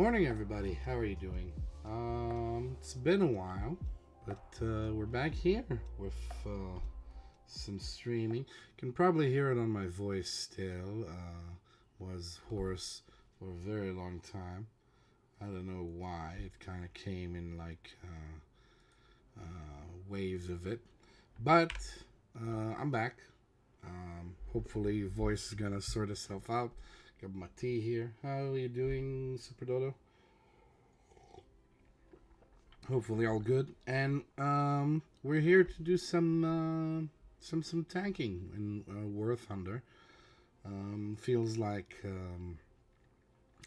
Morning, everybody. How are you doing? It's been a while, but we're back here with some streaming. You can probably hear it on my voice still. Was hoarse for a very long time. I don't know why. It kind of came in like waves of it. But I'm back. Hopefully, voice is gonna sort itself out. Got my tea here. How are you doing, Super Dodo? Hopefully, all good. And we're here to do some tanking in War Thunder. Feels like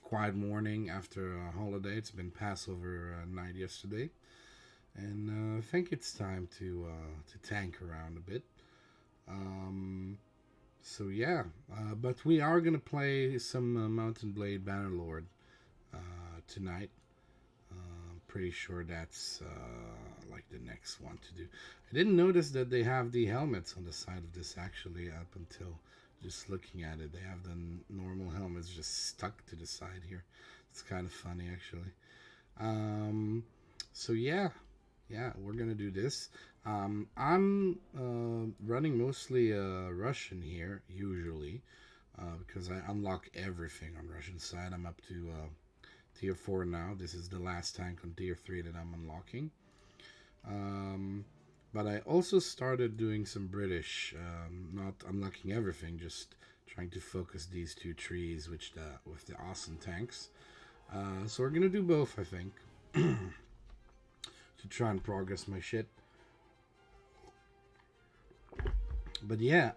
quiet morning after a holiday. It's been Passover night yesterday, and I think it's time to tank around a bit. So yeah, but we are gonna play some Mountain Blade Bannerlord tonight. Pretty sure that's like the next one to do. I didn't notice that they have the helmets on the side of this actually up until just looking at it. They have the normal helmets just stuck to the side here. It's kind of funny actually. So yeah, we're gonna do this. I'm running mostly Russian here usually because I unlock everything on Russian side. I'm up to tier 4 now. This is the last tank on tier 3 that I'm unlocking. But I also started doing some British, not unlocking everything, just trying to focus these two trees with the awesome tanks. So we're gonna do both, I think, to try and progress my shit. But yeah,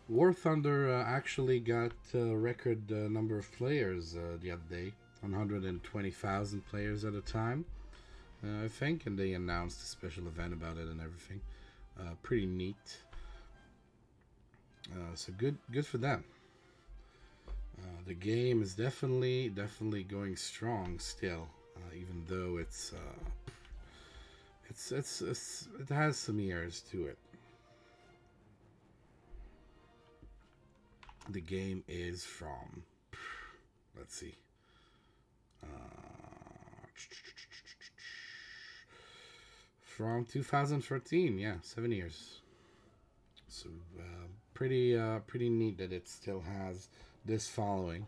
War Thunder actually got a record number of players the other day, 120,000 players at a time, I think, and they announced a special event about it and everything. Pretty neat. So good for them. The game is definitely going strong still, even though it has some years to it. The game is from, let's see, from 2013. Yeah, 7 years. So pretty neat that it still has this following.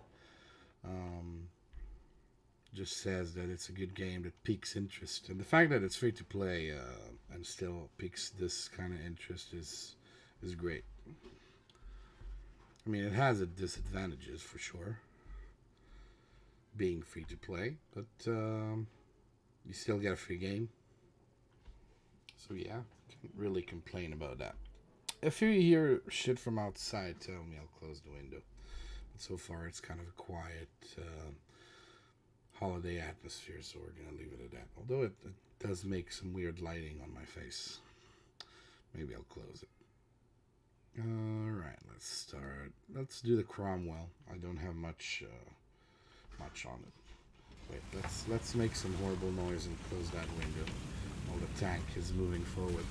Just says that it's a good game that piques interest, and the fact that it's free to play and still piques this kind of interest is great. I mean, it has its disadvantages for sure, being free to play, but you still get a free game. So yeah, can't really complain about that. If you hear shit from outside, tell me, I'll close the window. But so far, it's kind of a quiet holiday atmosphere, so we're gonna leave it at that. Although it does make some weird lighting on my face. Maybe I'll close it. Alright, let's start. Let's do the Cromwell. I don't have much on it. Wait, let's make some horrible noise and close that window while the tank is moving forward.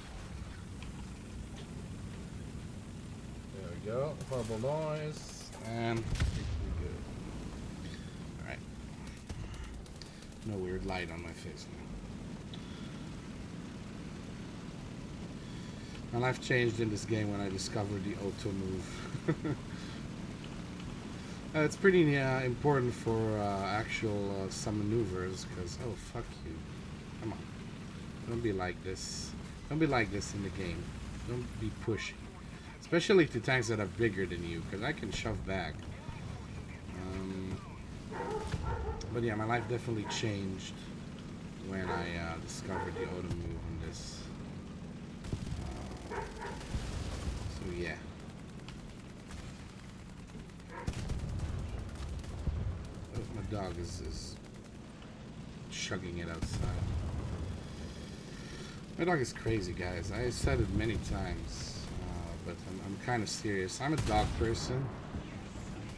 There we go. Horrible noise. And we're good. Alright. No weird light on my face now. My life changed in this game when I discovered the auto move. It's pretty important for actual some maneuvers, because, oh, fuck you. Come on. Don't be like this. Don't be like this in the game. Don't be pushy. Especially to tanks that are bigger than you, because I can shove back. But yeah, my life definitely changed when I discovered the auto move in this. So yeah. Oh, my dog is chugging it outside. My dog is crazy, guys. I said it many times, but I'm kind of serious. I'm a dog person.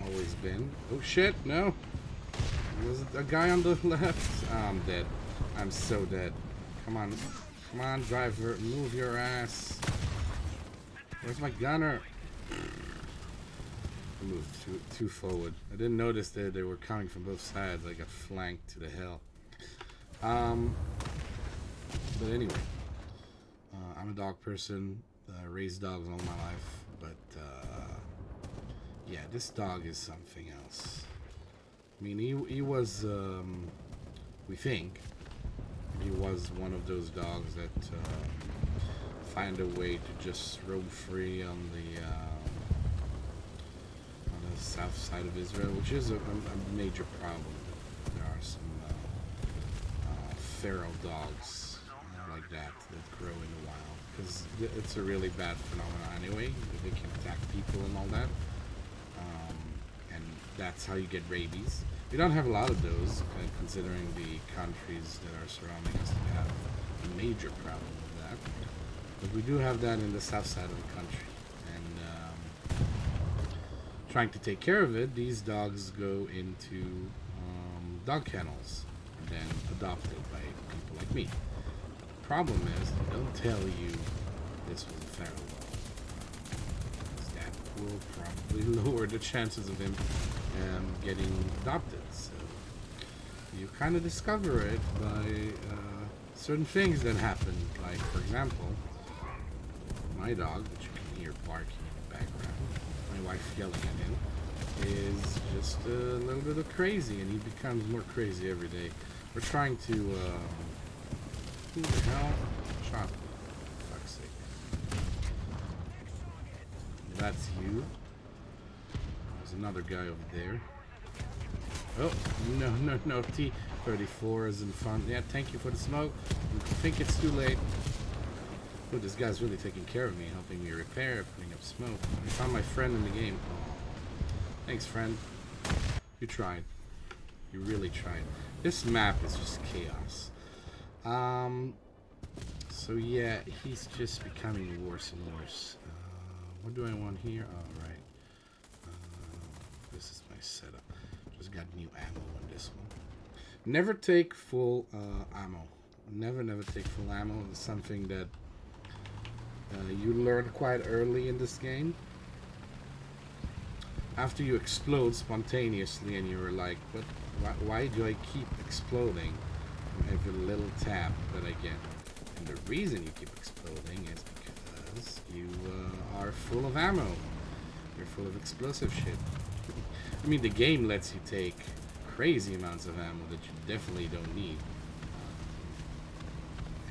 Always been. Oh shit, no. Was it a guy on the left? Oh, I'm dead. I'm so dead. Come on, driver, move your ass. Where's my gunner? I moved too forward. I didn't notice that they were coming from both sides. I got flanked to the hell. But anyway, I'm a dog person. Raised dogs all my life, but yeah, this dog is something else. I mean, he was, we think, he was one of those dogs that find a way to just roam free on the south side of Israel, which is a major problem. There are some feral dogs like that grow in the wild, because it's a really bad phenomenon anyway. They can attack people and all that, and that's how you get rabies. We don't have a lot of those, considering the countries that are surrounding us that have a major problem with that. But we do have that in the south side of the country, and trying to take care of it, these dogs go into dog kennels and then adopted by people like me. The problem is they don't tell you this was a feral dog. That will probably lower the chances of him getting adopted. So you kind of discover it by certain things that happen. Like, for example, my dog, which you can hear barking in the background, my wife yelling at him, is just a little bit of crazy, and he becomes more crazy every day. We're trying to, who the hell shot me? For fuck's sake. That's you. There's another guy over there. Oh, no, T-34 is in front. Yeah, thank you for the smoke. I think it's too late. Oh, this guy's really taking care of me, helping me repair, putting up smoke. I found my friend in the game. Oh, thanks, friend. You tried. You really tried. This map is just chaos. So yeah, he's just becoming worse and worse. What do I want here? Oh, right. This is my setup. Just got new ammo on this one. Never take full ammo. Never take full ammo. It's something that you learn quite early in this game. After you explode spontaneously and you're like, what? Why do I keep exploding every little tap that I get? And the reason you keep exploding is because you are full of ammo. You're full of explosive shit. I mean, the game lets you take crazy amounts of ammo that you definitely don't need.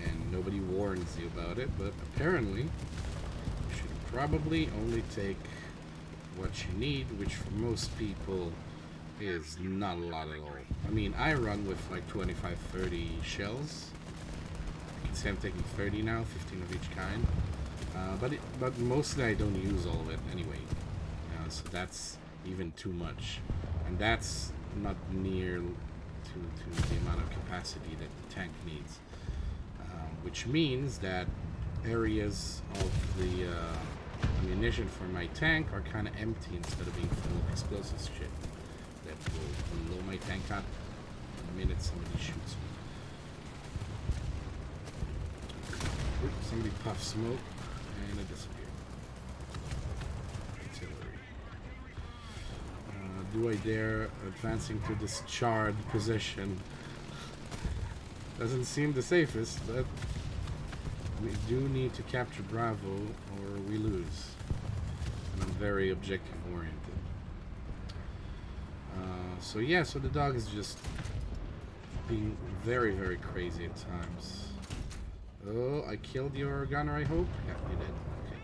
And nobody warns you about it, but apparently you should probably only take what you need, which for most people is not a lot at all. I mean, I run with like 25, 30 shells. You can say I'm taking 30 now, 15 of each kind. But mostly I don't use all of it anyway. So that's even too much. And that's not near to the amount of capacity that the tank needs. Which means that areas of the ammunition for my tank are kind of empty instead of being full of explosive shit that will blow my tank up the minute somebody shoots me. Oops, somebody puffed smoke and it disappeared. Artillery. Do I dare advancing to this charred position? Doesn't seem the safest, but we do need to capture Bravo or we lose. And I'm very objective oriented. So yeah, so the dog is just being very, very crazy at times. Oh, I killed your gunner, I hope? Yeah, you did. Okay.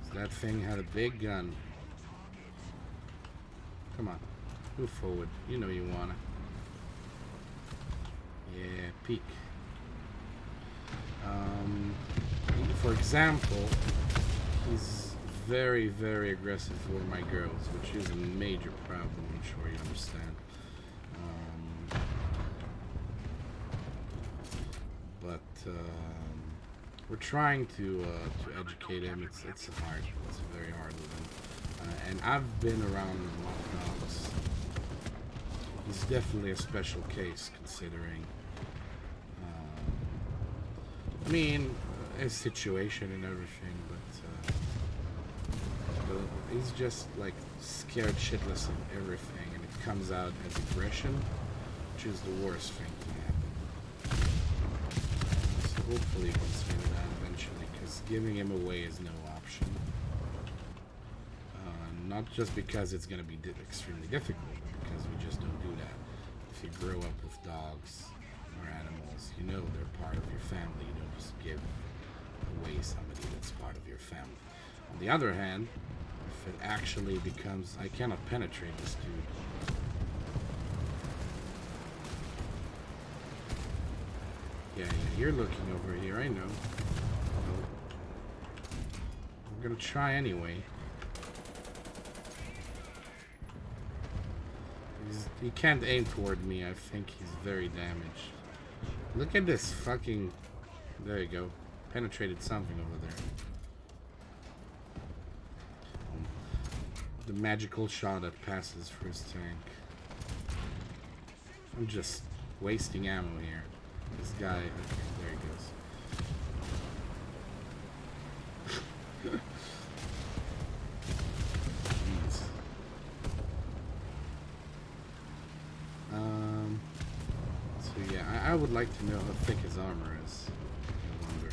So that thing had a big gun. Come on, move forward. You know you wanna. Yeah, peek. For example, he's very, very aggressive for my girls, which is a major problem, I'm sure you understand. But we're trying to educate him. It's hard. It's very hard with him. And I've been around a lot of dogs. He's definitely a special case, considering I mean, his situation and everything, but he's just like scared shitless of everything, and it comes out as aggression, which is the worst thing to happen. So hopefully he can swing it out eventually, because giving him away is no option. Not just because it's going to be extremely difficult, but because we just don't do that. If you grow up with dogs or animals, you know they're part of your family. You don't just give away somebody that's part of your family. On the other hand, if it actually becomes... I cannot penetrate this dude. Yeah, you're looking over here, I know. I'm gonna try anyway. He can't aim toward me. I think he's very damaged. Look at this fucking... There you go. Penetrated something over there. The magical shot that passes for his tank. I'm just wasting ammo here. This guy... Okay, there he goes. So yeah, I would like to know how thick his armor is. I wonder.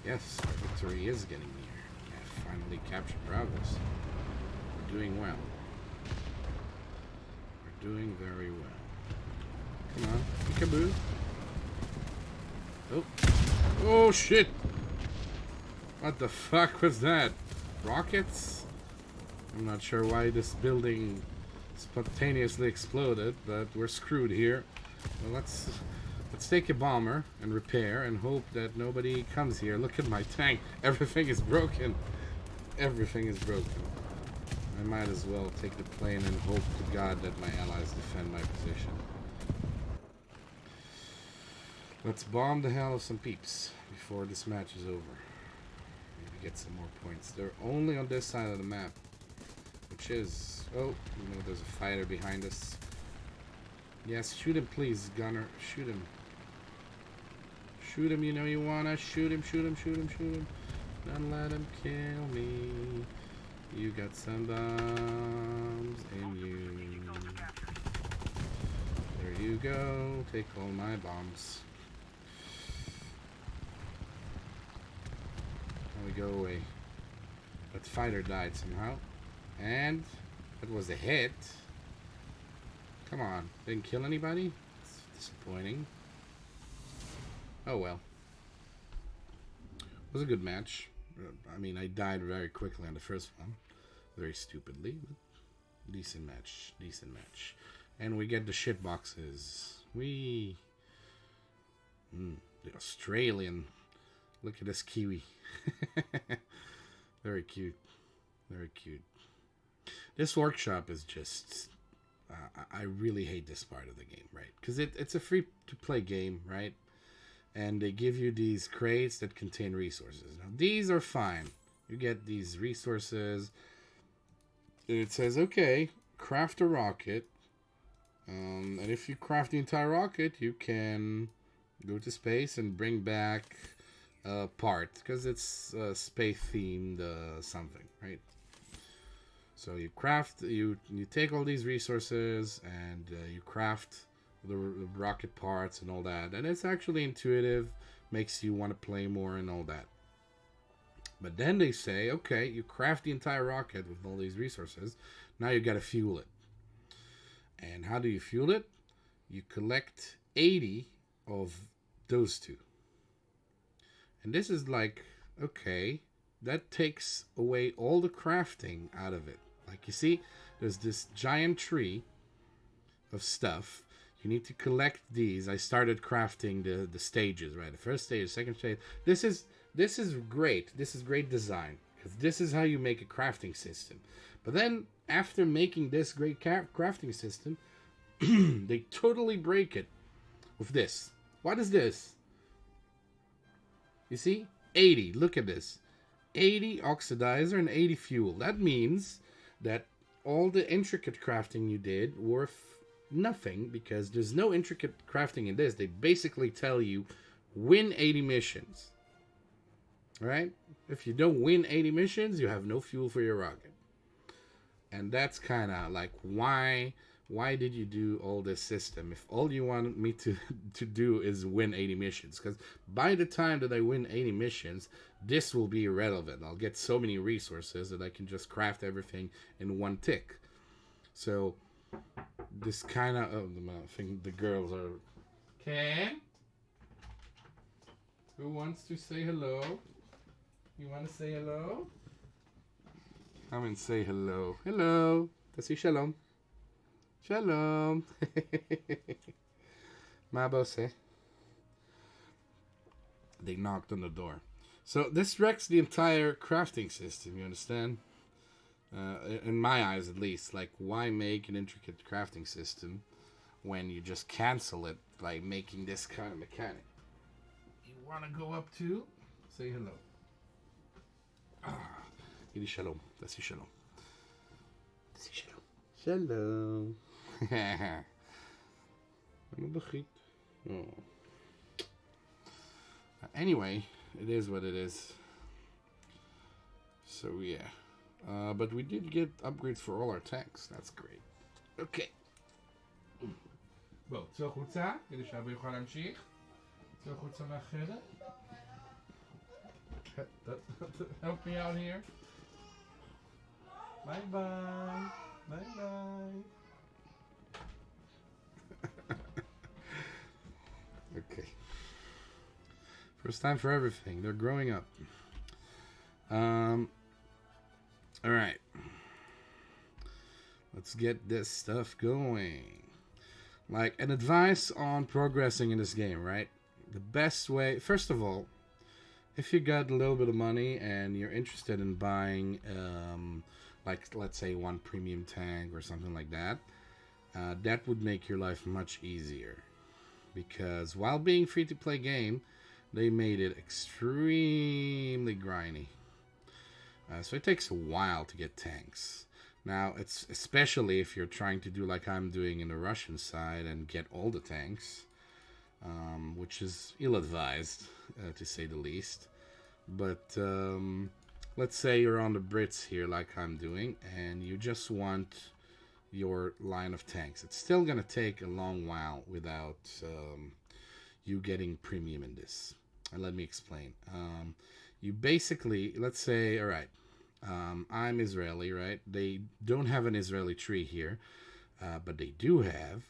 Yes, our victory is getting near. We have finally captured Bravos. We're doing well. We're doing very well. Come on, peekaboo. Oh. Oh shit! What the fuck was that? Rockets? I'm not sure why this building spontaneously exploded, but we're screwed here. Well, let's take a bomber and repair and hope that nobody comes here. Look at my tank. Everything is broken. Everything is broken. I might as well take the plane and hope to God that my allies defend my position. Let's bomb the hell out of some peeps before this match is over. Maybe get some more points. They're only on this side of the map. Which is... Oh, you know, there's a fighter behind us. Yes, shoot him, please, gunner. Shoot him. Shoot him, you know you wanna. Shoot him, shoot him, shoot him, shoot him. Don't let him kill me. You got some bombs in you. There you go. Take all my bombs. Now we go away. That fighter died somehow. And it was a hit. Come on. Didn't kill anybody? It's disappointing. Oh well. It was a good match. I mean, I died very quickly on the first one. Very stupidly. But decent match. Decent match. And we get the shit boxes. The Australian. Look at this Kiwi. Very cute. Very cute. This workshop is just... I really hate this part of the game, right? Because it's a free-to-play game, right? And they give you these crates that contain resources. Now, these are fine. You get these resources. And it says, okay, craft a rocket. And if you craft the entire rocket, you can go to space and bring back a part. Because it's space-themed something, right? So you craft, you take all these resources and you craft the rocket parts and all that. And it's actually intuitive, makes you want to play more and all that. But then they say, okay, you craft the entire rocket with all these resources. Now you got to fuel it. And how do you fuel it? You collect 80 of those two. And this is like, okay, that takes away all the crafting out of it. Like you see, there's this giant tree of stuff. You need to collect these. I started crafting the stages, right? The first stage, second stage. This is great. This is great design. Because this is how you make a crafting system. But then, after making this great crafting system, they totally break it with this. What is this? You see? 80. Look at this. 80 oxidizer and 80 fuel. That means that all the intricate crafting you did worth nothing, because there's no intricate crafting in this. They basically tell you win 80 missions. Right? If you don't win 80 missions, you have no fuel for your rocket. And that's kind of like why did you do all this system if all you want me to do is win 80 missions? Because by the time that I win 80 missions, this will be irrelevant. I'll get so many resources that I can just craft everything in one tick. So this kind of I think the girls are Ken. Who wants to say hello? You want to say hello? Come and say hello. Hello. Tasi shalom. Shalom. Ma bose. They knocked on the door. So this wrecks the entire crafting system, you understand? In my eyes, at least. Like, why make an intricate crafting system when you just cancel it by making this kind of mechanic? You want to go up too? Say hello. Yidi shalom. Tasi shalom. Tasi shalom. Shalom. Oh. Anyway, it is what it is. So yeah. But we did get upgrades for all our tanks. That's great. Okay. בוא, צאו החוצה, כדי שאבו יוכל להמשיך. צאו החוצה מהחדר. Help me out here. Bye bye. Bye bye. Okay. First time for everything. They're growing up. All right. Let's get this stuff going. Like, an advice on progressing in this game, right? The best way, first of all, if you got a little bit of money and you're interested in buying, like, let's say one premium tank or something like that, that would make your life much easier. Because while being free-to-play game, they made it extremely grindy. So it takes a while to get tanks. Now, it's especially if you're trying to do like I'm doing in the Russian side and get all the tanks, which is ill-advised, to say the least. But let's say you're on the Brits here like I'm doing, and you just want your line of tanks. It's still going to take a long while without you getting premium in this. And let me explain. You basically, let's say, all right, I'm Israeli, right? They don't have an Israeli tree here, but they do have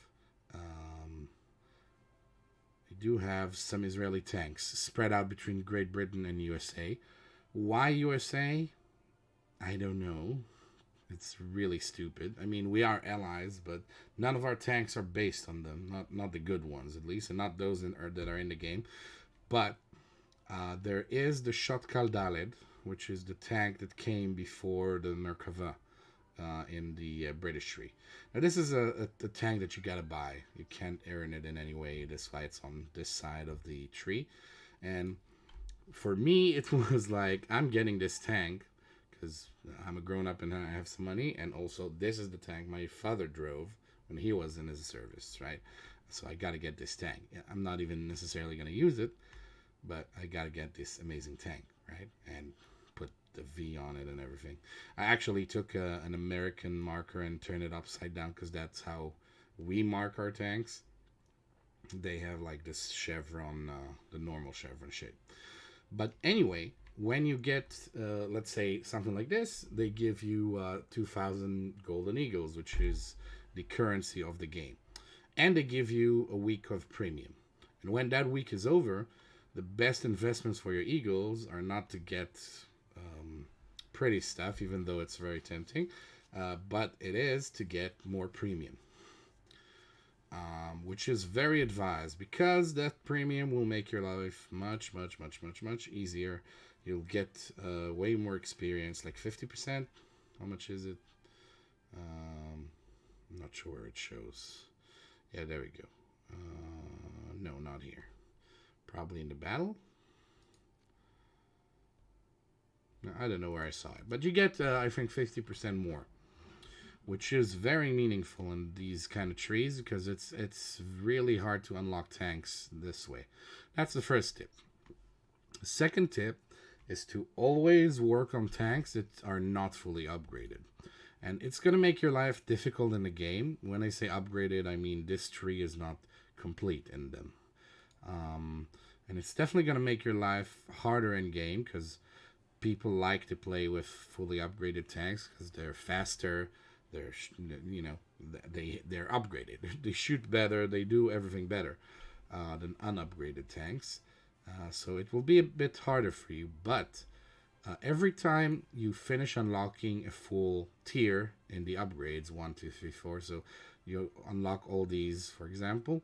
some Israeli tanks spread out between Great Britain and USA. Why USA? I don't know. It's really stupid. I mean, we are allies, but none of our tanks are based on them. Not the good ones, at least, and not those that are in the game. But there is the Shotkal Daled, which is the tank that came before the Merkava in the British tree. Now, this is a tank that you gotta buy. You can't earn it in any way. That's why it's on this side of the tree. And for me, it was like, I'm getting this tank because I'm a grown-up and I have some money. And also, this is the tank my father drove when he was in his service, right? So I gotta get this tank. I'm not even necessarily gonna use it, but I gotta get this amazing tank, right? And put the V on it and everything. I actually took an American marker and turned it upside down because that's how we mark our tanks. They have like this chevron, the normal chevron shape. But anyway, when you get, let's say, something like this, they give you 2,000 golden eagles, which is the currency of the game. And they give you a week of premium. And when that week is over, the best investments for your eagles are not to get pretty stuff, even though it's very tempting, but it is to get more premium, which is very advised because that premium will make your life much, much, much, much, much easier. You'll get way more experience, like 50%. How much is it? I'm not sure where it shows. Yeah, there we go. No, not here. Probably in the battle. No, I don't know where I saw it. But you get, I think, 50% more. which is very meaningful in these kind of trees because it's really hard to unlock tanks this way. That's the first tip. The second tip is to always work on tanks that are not fully upgraded. And it's going to make your life difficult in the game. When I say upgraded, I mean this tree is not complete in them. And it's definitely going to make your life harder in game because people like to play with fully upgraded tanks because they're faster. They're, you know, they're upgraded. They shoot better. They do everything better than unupgraded tanks. So it will be a bit harder for you. But every time you finish unlocking a full tier in the upgrades, 1, 2, 3, 4, so you unlock all these, for example,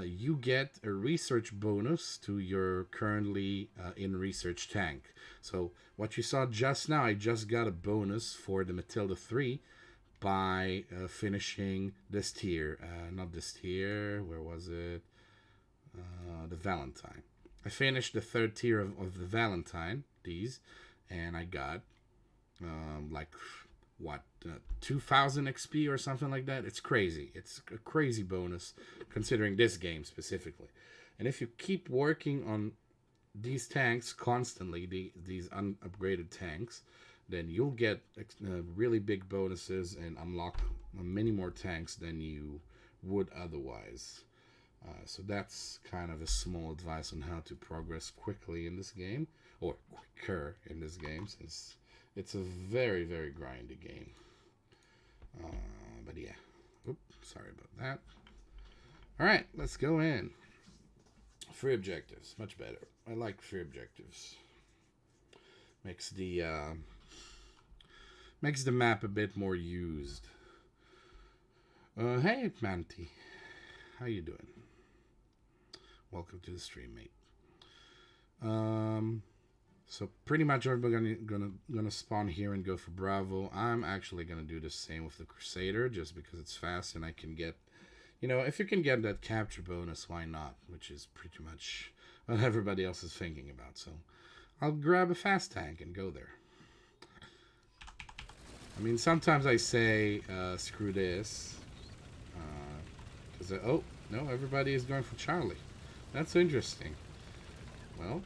you get a research bonus to your currently in research tank. So what you saw just now, I just got a bonus for the Matilda 3 by finishing this tier. Not this tier, where was it? The Valentine. I finished the third tier of the Valentine, these, and I got like what 2000 XP or something like that. It's crazy. It's a crazy bonus considering this game specifically. And if you keep working on these tanks constantly, these unupgraded tanks, then you'll get really big bonuses and unlock many more tanks than you would otherwise. So that's kind of a small advice on how to progress quickly in this game, or quicker in this game, since it's a very, very grindy game. But yeah. Oops, sorry about that. Alright, let's go in. Free objectives. Much better. I like free objectives. Makes the map a bit more used. Hey, Manti. How you doing? Welcome to the stream, mate. So pretty much everybody gonna spawn here and go for Bravo. I'm actually gonna do the same with the Crusader just because it's fast and I can get, you know, if you can get that capture bonus, why not? Which is pretty much what everybody else is thinking about. So I'll grab a fast tank and go there. I mean, sometimes I say screw this because oh no, everybody is going for Charlie. That's interesting. Well,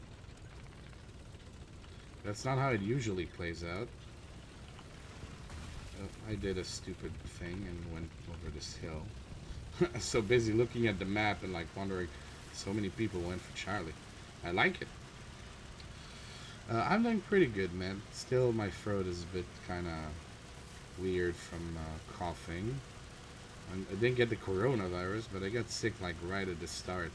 that's not how it usually plays out. I did a stupid thing and went over this hill. So busy looking at the map and like wondering, so many people went for Charlie. I like it. I'm doing pretty good, man. Still, my throat is a bit kind of weird from coughing. I didn't get the coronavirus, but I got sick like right at the start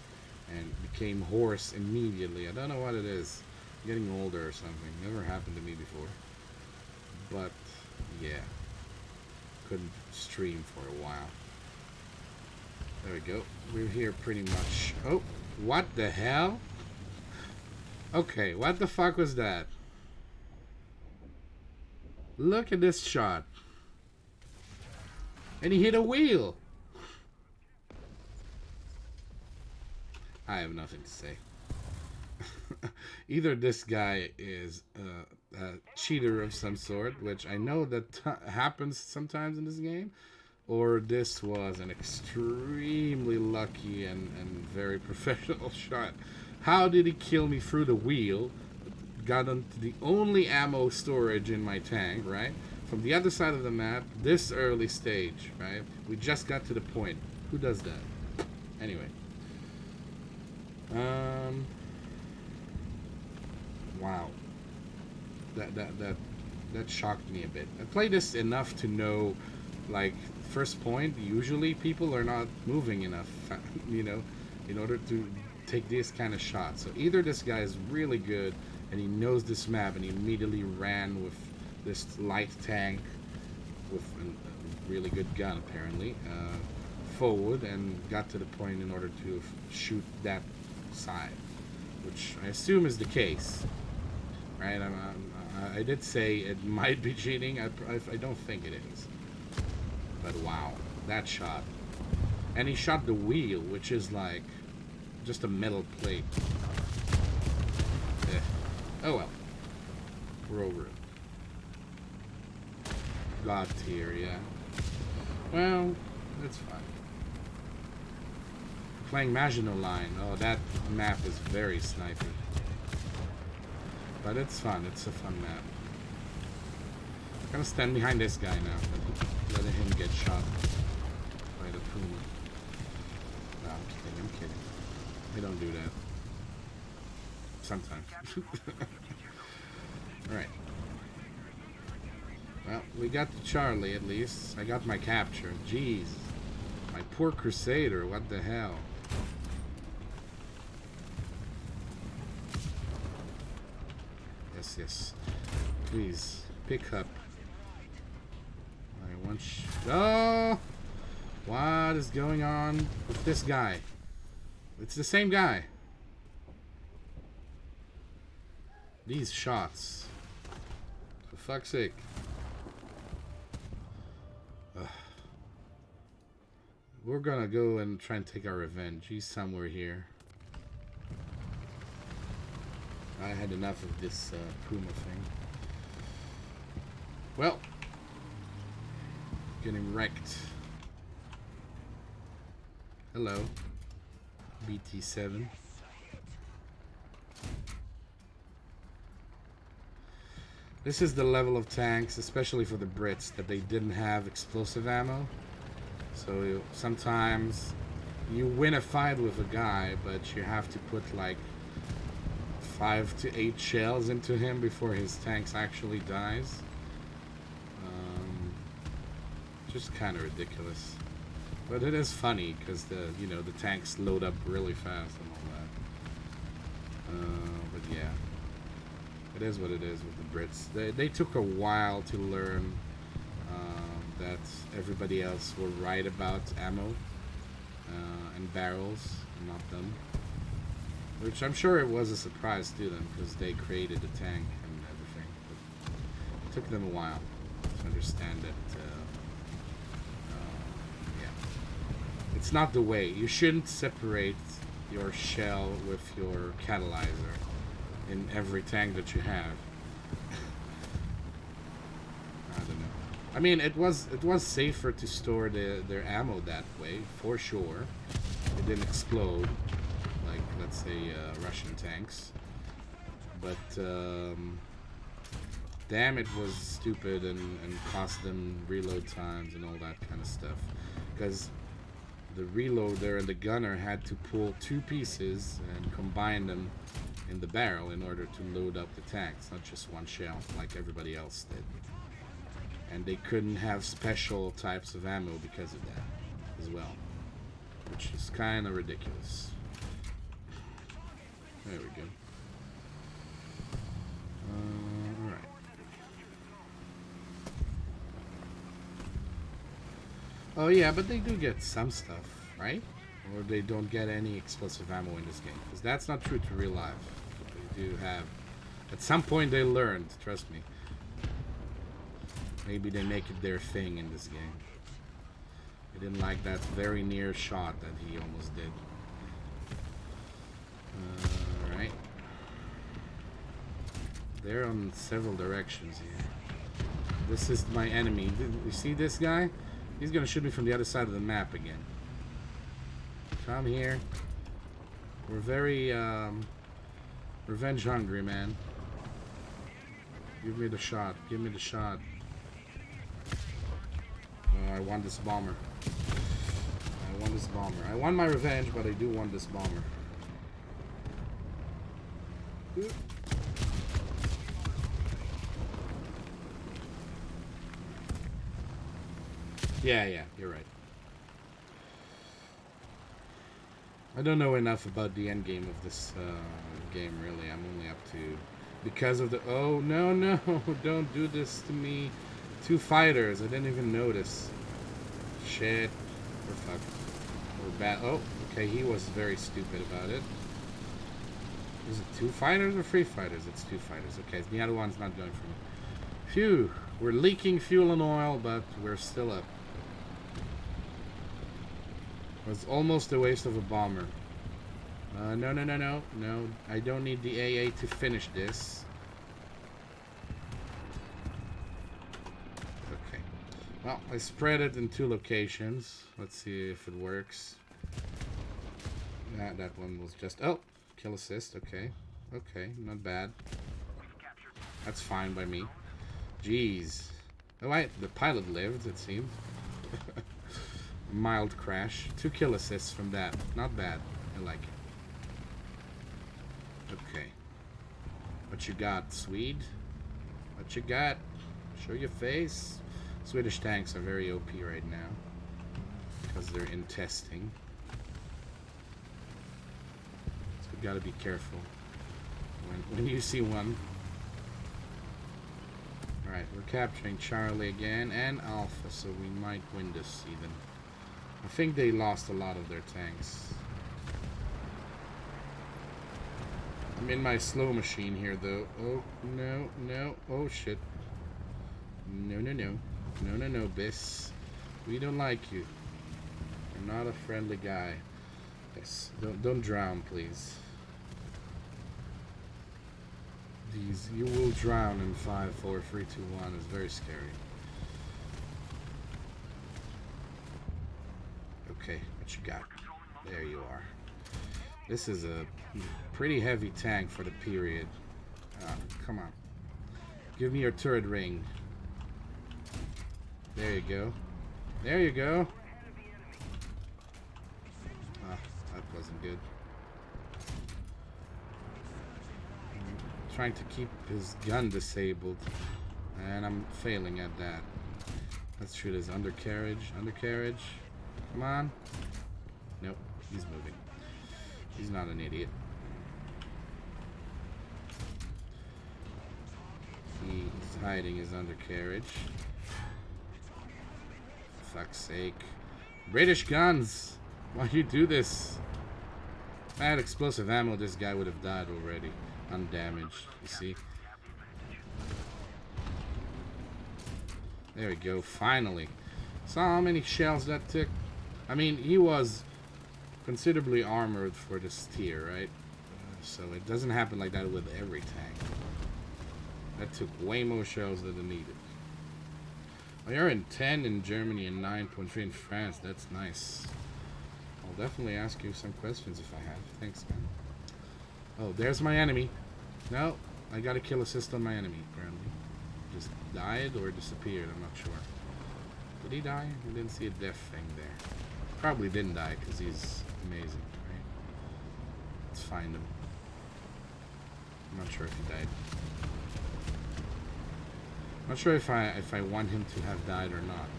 and became hoarse immediately. I don't know what it is. I'm getting older or something. Never happened to me before. But yeah, couldn't stream for a while. There we go. We're here pretty much. Oh, what the hell? Okay, what the fuck was that? Look at this shot. And he hit a wheel. I have nothing to say. Either this guy is a cheater of some sort, which I know that happens sometimes in this game, or this was an extremely lucky and very professional shot. How did he kill me through the wheel? Got onto the only ammo storage in my tank, right? From the other side of the map, this early stage, right? We just got to the point. Who does that? Anyway. Wow. That shocked me a bit. I played this enough to know, like, first point, usually people are not moving enough, you know, in order to take this kind of shot. So either this guy is really good and he knows this map and he immediately ran with this light tank with a really good gun apparently forward and got to the point in order to shoot that side, which I assume is the case, right? I did say it might be cheating. I don't think it is, but wow, that shot. And he shot the wheel, which is like just a metal plate. Oh well, we're over it. God tier, yeah. Well, that's fine. Playing Maginot Line. Oh, that map is very snipey. But it's fun. It's a fun map. I'm gonna stand behind this guy now. Letting him get shot by the Puma. No, I'm kidding. I'm kidding. They don't do that. Sometimes. Alright. Well, we got the Charlie at least. I got my capture. Jeez. My poor Crusader. What the hell? Yes, yes. Please. Pick up. I want oh! What is going on with this guy? It's the same guy. These shots. For fuck's sake. We're gonna go and try and take our revenge. He's somewhere here. I had enough of this Puma thing. Well, getting wrecked. Hello, BT-7. This is the level of tanks, especially for the Brits, that they didn't have explosive ammo. So sometimes you win a fight with a guy, but you have to put like 5 to 8 shells into him before his tanks actually dies. Just kind of ridiculous, but it is funny because the tanks load up really fast and all that. But yeah, it is what it is with the Brits. They took a while to learn that everybody else were right about ammo and barrels, and not them. Which I'm sure it was a surprise to them because they created the tank and everything. But it took them a while to understand that. It's not the way. You shouldn't separate your shell with your catalyzer in every tank that you have. I don't know. I mean, it was safer to store their ammo that way, for sure. It didn't explode, like, let's say, Russian tanks. But, damn, it was stupid and cost them reload times and all that kind of stuff. Because the reloader and the gunner had to pull 2 pieces and combine them in the barrel in order to load up the tanks, not just one shell like everybody else did. And they couldn't have special types of ammo because of that as well, which is kind of ridiculous. There we go. Alright. Oh yeah, but they do get some stuff, right? Or they don't get any explosive ammo in this game. Because that's not true to real life. They do have... At some point they learned, trust me. Maybe they make it their thing in this game. I didn't like that very near shot that he almost did. Alright. They're on several directions here. This is my enemy. You see this guy? He's gonna shoot me from the other side of the map again. Come here. We're very revenge hungry, man. Give me the shot. Give me the shot. Oh, I want this bomber. I want this bomber. I want my revenge, but I do want this bomber. Yeah, you're right. I don't know enough about the end game of this game, really. I'm only up to... Because of the... Oh, no, don't do this to me. 2 fighters, I didn't even notice. Shit. We're fucked. We're bad. Oh, okay, he was very stupid about it. Is it 2 fighters or 3 fighters? It's 2 fighters. Okay, the other one's not going for me. Phew, we're leaking fuel and oil, but we're still up. It was almost a waste of a bomber. No, I don't need the AA to finish this. Okay. Well, I spread it in 2 locations. Let's see if it works. That one was just... Oh! Kill assist. Okay. Okay, not bad. That's fine by me. Jeez. Oh, wait. The pilot lived, it seemed. Mild crash. 2 kill assists from that. Not bad. I like it. Okay. What you got, Swede? What you got? Show your face. Swedish tanks are very OP right now. Because they're in testing. So we gotta be careful. When you see one. Alright, we're capturing Charlie again. And Alpha, so we might win this even. I think they lost a lot of their tanks. I'm in my slow machine here, though. Oh, no, no. Oh, shit. No, no, no. No, no, no, Biss. We don't like you. You're not a friendly guy. Yes. Don't drown, please. These... You will drown in 5, 4, 3, 2, 1. It's very scary. Okay, what you got? There you are. This is a pretty heavy tank for the period. Come on. Give me your turret ring. There you go. There you go. Ah, that wasn't good. I'm trying to keep his gun disabled. And I'm failing at that. Let's shoot his undercarriage. Undercarriage. Come on. Nope, he's moving. He's not an idiot. He's hiding his undercarriage. Fuck's sake. British guns! Why do you do this? If I had explosive ammo, this guy would have died already. Undamaged, you see? There we go, finally. Saw how many shells that took? I mean, he was considerably armored for this tier, right? So it doesn't happen like that with every tank. That took way more shells than it needed. Oh, you're in 10 in Germany and 9.3 in France. That's nice. I'll definitely ask you some questions if I have. Thanks, man. Oh, there's my enemy. No, I got a kill assist on my enemy, apparently. Just died or disappeared, I'm not sure. Did he die? I didn't see a death thing there. Probably didn't die because he's amazing, right? Let's find him. I'm not sure if he died. I'm not sure if I want him to have died or not.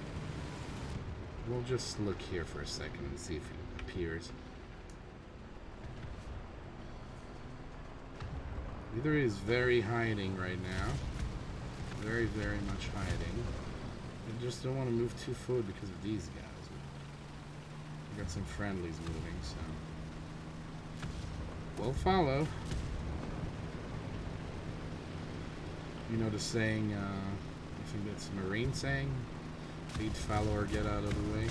We'll just look here for a second and see if he appears. Either he's very hiding right now. Very, very much hiding. I just don't want to move too forward because of these guys. We got some friendlies moving, so we'll follow. You know the saying, I think that's a Marine saying, lead, follow, or get out of the way.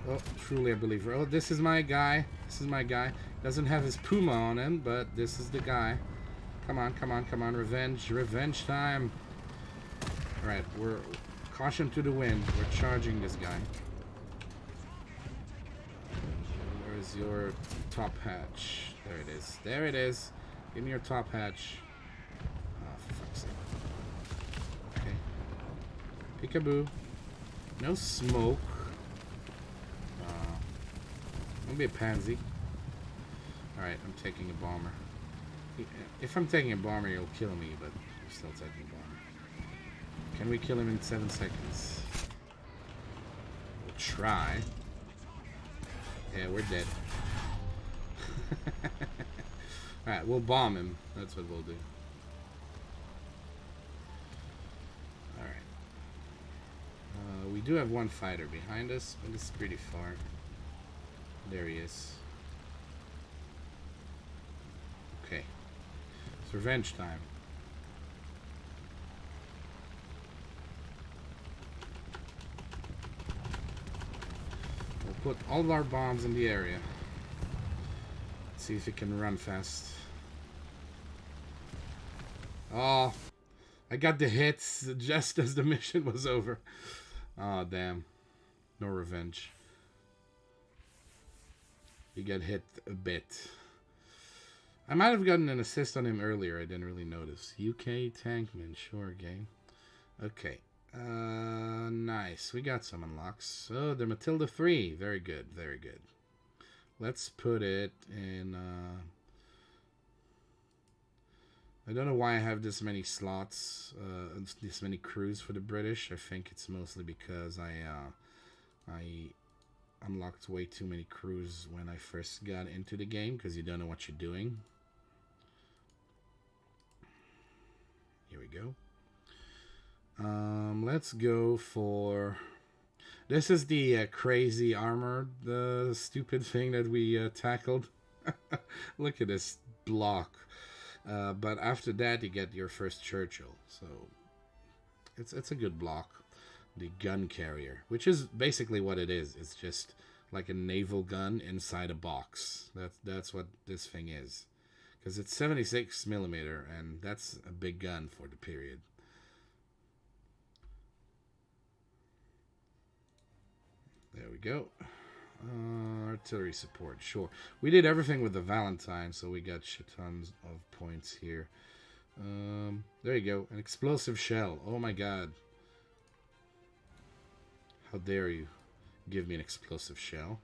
Oh, truly I believe. Oh, this is my guy. This is my guy. Doesn't have his Puma on him, but this is the guy. Come on, come on, come on. Revenge. Revenge time. Alright, we're... Caution to the wind. We're charging this guy. Where's your top hatch? There it is. There it is. Give me your top hatch. Oh, for fuck's sake. Okay. Peekaboo. No smoke. Don't be a pansy. Alright, I'm taking a bomber. If I'm taking a bomber, he'll kill me, but I'm still taking a bomber. Can we kill him in 7 seconds? We'll try. Yeah, we're dead. Alright, we'll bomb him. That's what we'll do. Alright. We do have one fighter behind us, but it's pretty far. There he is. Okay. It's revenge time. We'll put all of our bombs in the area. Let's see if it can run fast. Oh, I got the hits just as the mission was over. Oh, damn. No revenge. He got hit a bit. I might have gotten an assist on him earlier. I didn't really notice. UK Tankman. Sure, game. Okay. Nice. We got some unlocks. Oh, the Matilda 3. Very good. Very good. Let's put it in... I don't know why I have this many slots, this many crews for the British. I think it's mostly because I unlocked way too many crews when I first got into the game, because you don't know what you're doing. Here we go. Let's go for... This is the crazy armoured, the stupid thing that we tackled. Look at this block. But after that, you get your first Churchill. So it's a good block. The gun carrier, which is basically what it is. It's just like a naval gun inside a box. That's what this thing is. Because it's 76 millimeter, and that's a big gun for the period. There we go. Artillery support, sure. We did everything with the Valentine, so we got shit tons of points here. There you go. An explosive shell. Oh my god. How dare you give me an explosive shell.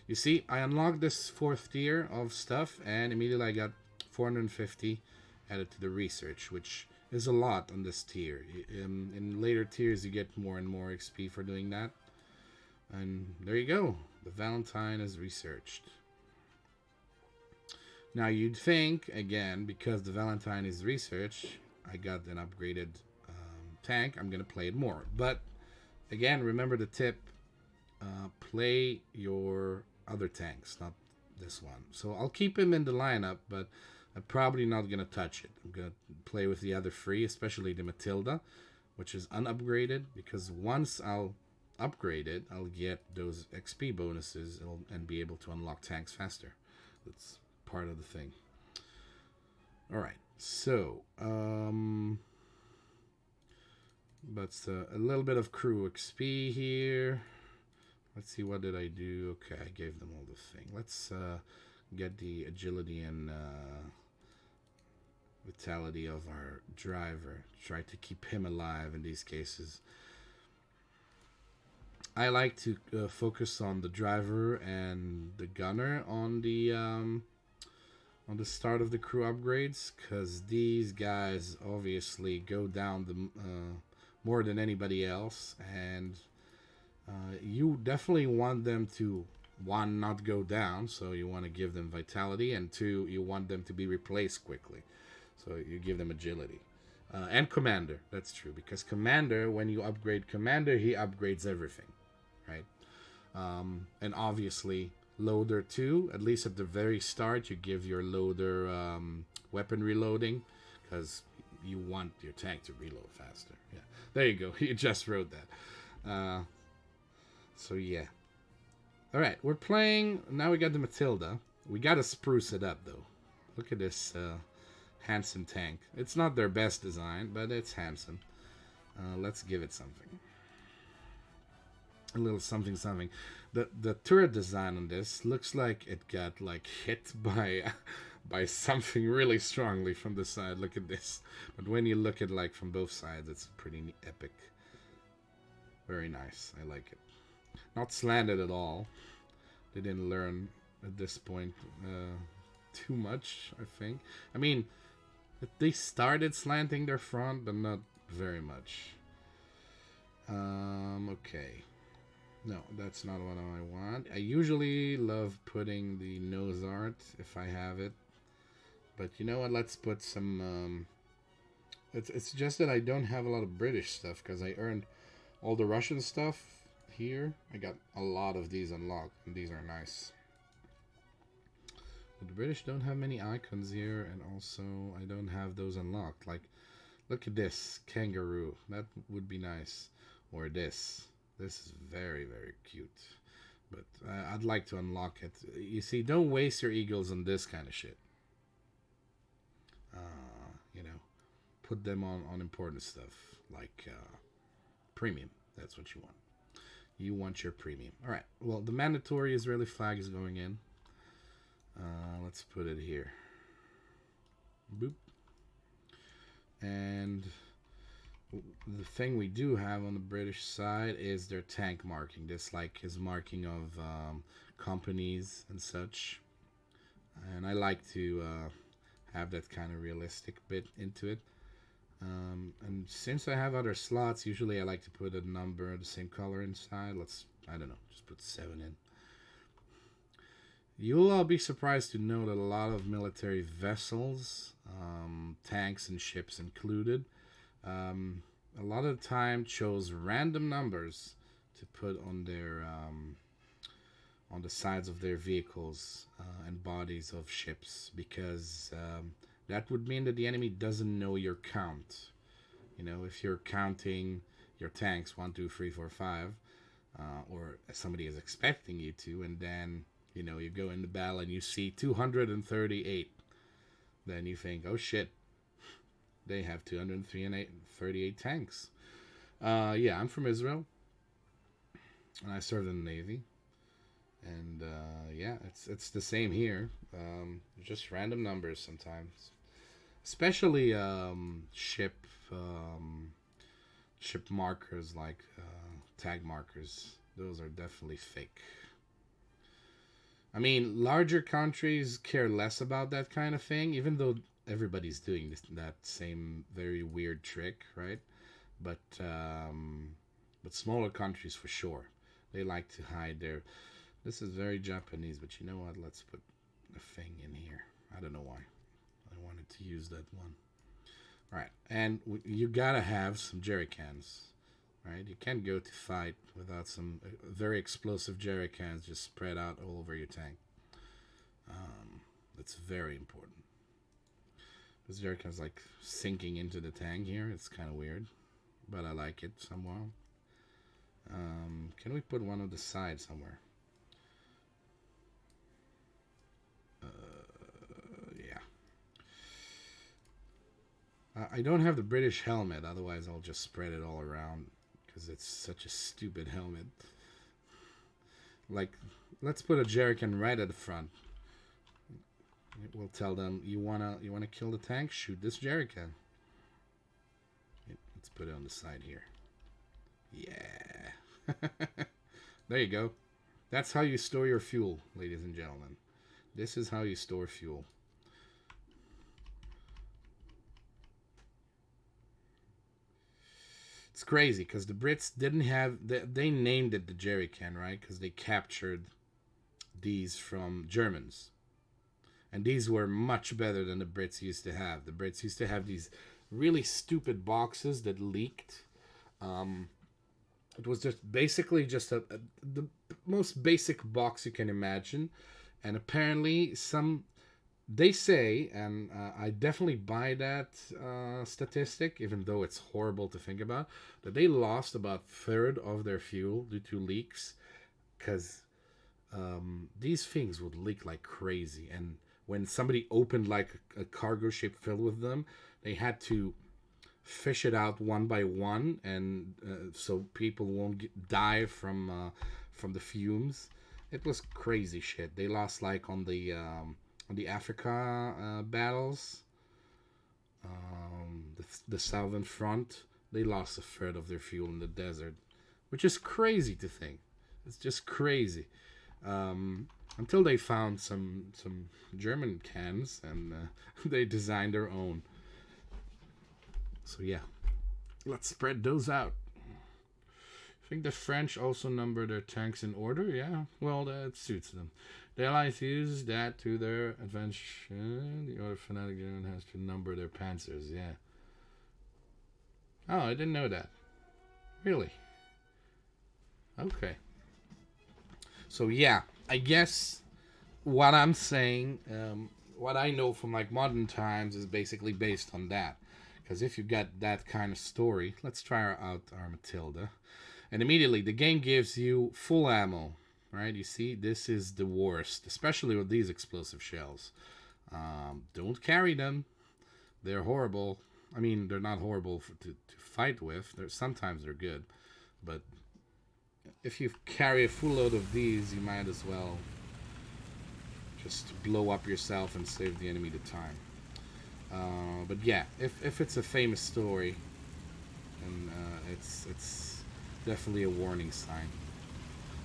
You see, I unlocked this 4th tier of stuff, and immediately I got 450 added to the research, which is a lot on this tier. In later tiers, you get more and more XP for doing that. And there you go. The Valentine is researched. Now you'd think, again, because the Valentine is researched, I got an upgraded tank, I'm going to play it more. But, again, remember the tip. Play your other tanks, not this one. So I'll keep him in the lineup, but I'm probably not going to touch it. I'm going to play with the other 3, especially the Matilda, which is unupgraded, because once I'll upgrade it, I'll get those XP bonuses and be able to unlock tanks faster. That's part of the thing. Alright, so but a little bit of crew XP here. Let's see, what did I do? Okay, I gave them all the thing. Let's get the agility and vitality of our driver. Try to keep him alive in these cases. I like to focus on the driver and the gunner on the start of the crew upgrades, because these guys obviously go down the more than anybody else, and you definitely want them to, 1, not go down, so you want to give them vitality, and 2, you want them to be replaced quickly, so you give them agility. And commander, that's true, because commander, when you upgrade commander, he upgrades everything, right? And obviously loader too, at least at the very start, you give your loader weapon reloading, because you want your tank to reload faster. Yeah, there you go. You just wrote that. So yeah. All right, we're playing now. We got the Matilda. We gotta spruce it up though. Look at this handsome tank. It's not their best design, but it's handsome. Let's give it something. A little something something. The turret design on this looks like it got like hit by something really strongly from the side. Look at this. But when you look at like from both sides, it's pretty epic. Very nice. I like it. Not slanted at all. They didn't learn at this point too much, I think. I mean, they started slanting their front, but not very much. Okay. No, that's not what I want. I usually love putting the nose art if I have it. But you know what? Let's put some... It's just that I don't have a lot of British stuff, because I earned all the Russian stuff here. I got a lot of these unlocked, and these are nice. But the British don't have many icons here, and also I don't have those unlocked. Like, look at this kangaroo. That would be nice. Or this. This is very, very cute. But I'd like to unlock it. You see, don't waste your eagles on this kind of shit. You know, put them on important stuff like premium. That's what you want. You want your premium. All right. Well, the mandatory Israeli flag is going in. Let's put it here. Boop. And the thing we do have on the British side is their tank marking. This like is marking of companies and such. And I like to have that kind of realistic bit into it. And since I have other slots, usually I like to put a number the same color inside. I don't know, just put 7 in. You'll all be surprised to know that a lot of military vessels, tanks and ships included, a lot of the time chose random numbers to put on their on the sides of their vehicles and bodies of ships, because that would mean that the enemy doesn't know your count. You know, if you're counting your tanks 1, 2, 3, 4, 5, or somebody is expecting you to, and then you know you go into battle and you see 238, then you think, oh shit, they have 238 tanks. Yeah, I'm from Israel, and I served in the Navy. And yeah, it's the same here. Just random numbers sometimes, especially ship markers like tag markers. Those are definitely fake. I mean, larger countries care less about that kind of thing, even though everybody's doing that same very weird trick, right? But smaller countries for sure, they like to hide their. This is very Japanese, but you know what? Let's put a thing in here. I don't know why. I wanted to use that one. All right, and you gotta have some jerry cans, right? You can't go to fight without some very explosive jerry cans just spread out all over your tank. That's very important. This jerry can's like sinking into the tank here. It's kind of weird, but I like it somehow. Can we put one on the side somewhere? I don't have the British helmet, otherwise I'll just spread it all around, because it's such a stupid helmet. Like, let's put a jerrycan right at the front. We'll tell them, you wanna kill the tank? Shoot this jerrycan. Let's put it on the side here. Yeah. There you go. That's how you store your fuel, ladies and gentlemen. This is how you store fuel. It's crazy because the Brits didn't have. They named it the jerry can, right? Because they captured these from Germans, and these were much better than the Brits used to have. The Brits used to have these really stupid boxes that leaked. It was just basically just the most basic box you can imagine, and apparently they say, and I definitely buy that statistic, even though it's horrible to think about, that they lost about a third of their fuel due to leaks, because these things would leak like crazy. And when somebody opened like a cargo ship filled with them, they had to fish it out one by one, and so people won't die from the fumes. It was crazy shit. They lost like on the Africa battles, the Southern Front, they lost a third of their fuel in the desert, which is crazy to think. It's just crazy. Until they found some German cans, and they designed their own. So yeah, let's spread those out. I think the French also number their tanks in order. Yeah, well, that suits them. The Allies use that to their advantage. The other fanatic German has to number their panzers. Yeah. Oh, I didn't know that. Really? Okay. So yeah, I guess what I'm saying, what I know from like modern times, is basically based on that. Because if you got that kind of story, let's try out our Matilda, and immediately the game gives you full ammo. Right, you see, this is the worst, especially with these explosive shells. Don't carry them; they're horrible. I mean, they're not horrible to fight with. Sometimes they're good, but if you carry a full load of these, you might as well just blow up yourself and save the enemy the time. But yeah, if it's a famous story, and it's definitely a warning sign.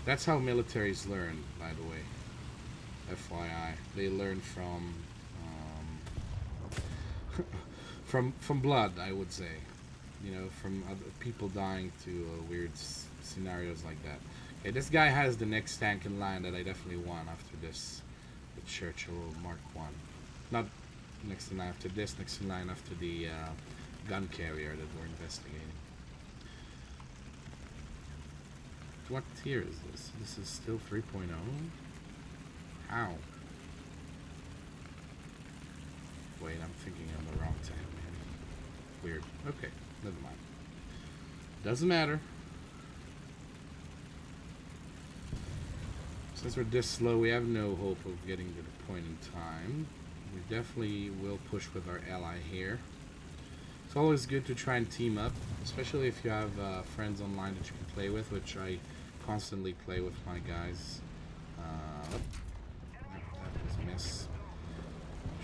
That's how militaries learn, by the way. FYI, they learn from blood, I would say. You know, from other people dying to weird scenarios like that. Okay, this guy has the next tank in line that I definitely want after this. The Churchill Mark 1. Not next in line after this, next in line after the gun carrier that we're investigating. What tier is this? This is still 3.0? How? Wait, I'm thinking on the wrong tank, man. Weird. Okay, never mind. Doesn't matter. Since we're this slow, we have no hope of getting to the point in time. We definitely will push with our ally here. It's always good to try and team up, especially if you have friends online that you can play with, which I constantly play with my guys. That was a miss.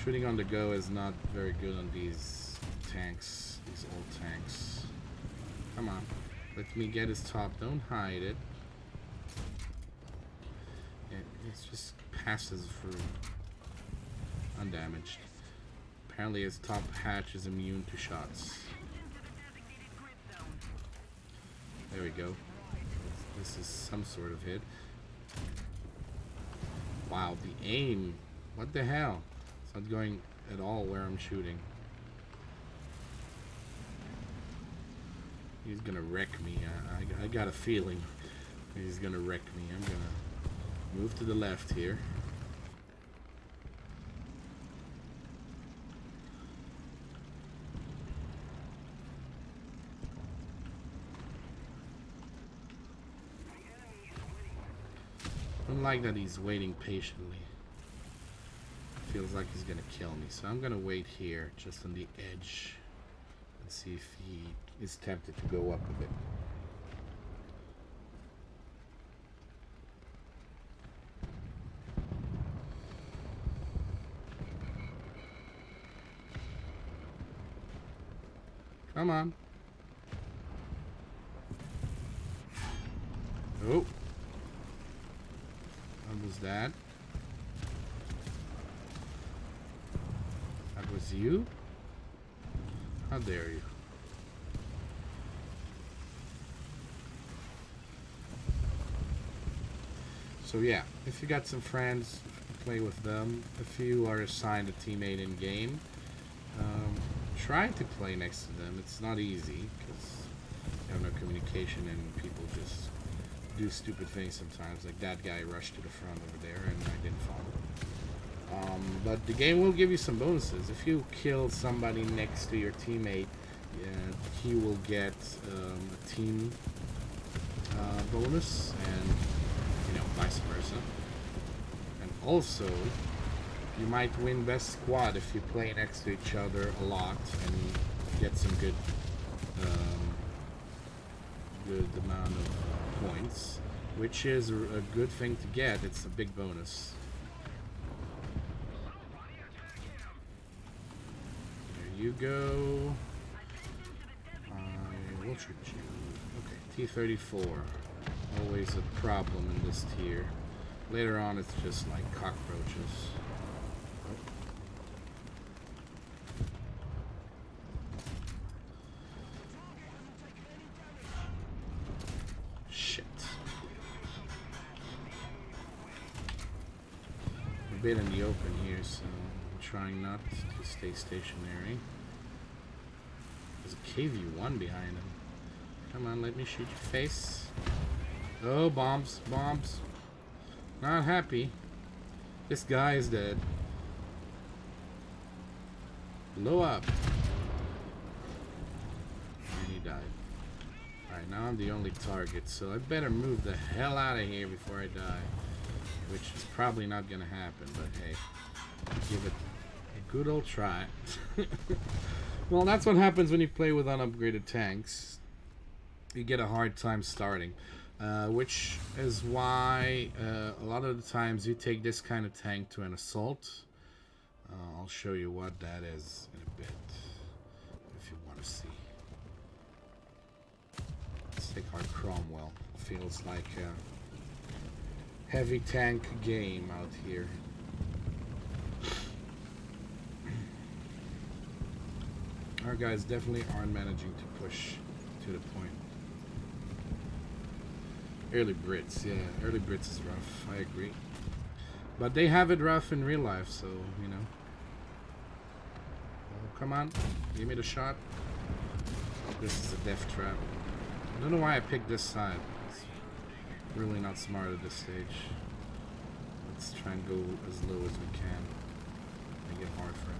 Shooting on the go is not very good on these tanks, these old tanks. Come on, let me get his top, don't hide it. It just passes for undamaged. Apparently his top hatch is immune to shots. There we go. This is some sort of hit. Wow, the aim. What the hell? It's not going at all where I'm shooting. He's gonna wreck me. I got a feeling he's gonna wreck me. I'm gonna move to the left here. I don't like that he's waiting patiently. Feels like he's gonna kill me, so I'm gonna wait here, just on the edge, and see if he is tempted to go up a bit. Come on. Oh. What was that? That was you? How dare you? So yeah, if you got some friends, play with them. If you are assigned a teammate in game, try to play next to them. It's not easy because you have no communication and people just do stupid things sometimes. Like that guy rushed to the front over there and I didn't follow. But the game will give you some bonuses. If you kill somebody next to your teammate, he will get a team bonus, and you know, vice versa. And also, you might win best squad if you play next to each other a lot and get some good amount of points, which is a good thing to get. It's a big bonus. There you go. I will shoot you. Okay, T-34. Always a problem in this tier. Later on, it's just like cockroaches. Shit. I'm a bit in the open here, so I'm trying not to stay stationary. There's a KV-1 behind him. Come on, let me shoot your face. Oh, bombs, bombs. Not happy. This guy is dead. Blow up. And he died. Alright, now I'm the only target, so I better move the hell out of here before I die. Which is probably not gonna happen, but hey, give it a good old try. Well, that's what happens when you play with unupgraded tanks. You get a hard time starting. Which is why a lot of the times you take this kind of tank to an assault. I'll show you what that is in a bit, if you want to see. Let's take our Cromwell. Feels like a heavy tank game out here. Our guys definitely aren't managing to push to the point. Early Brits, yeah, early Brits is rough, I agree. But they have it rough in real life, so, you know. Oh, come on, give me the shot. This is a death trap. I don't know why I picked this side. It's really not smart at this stage. Let's try and go as low as we can. Make it hard for him.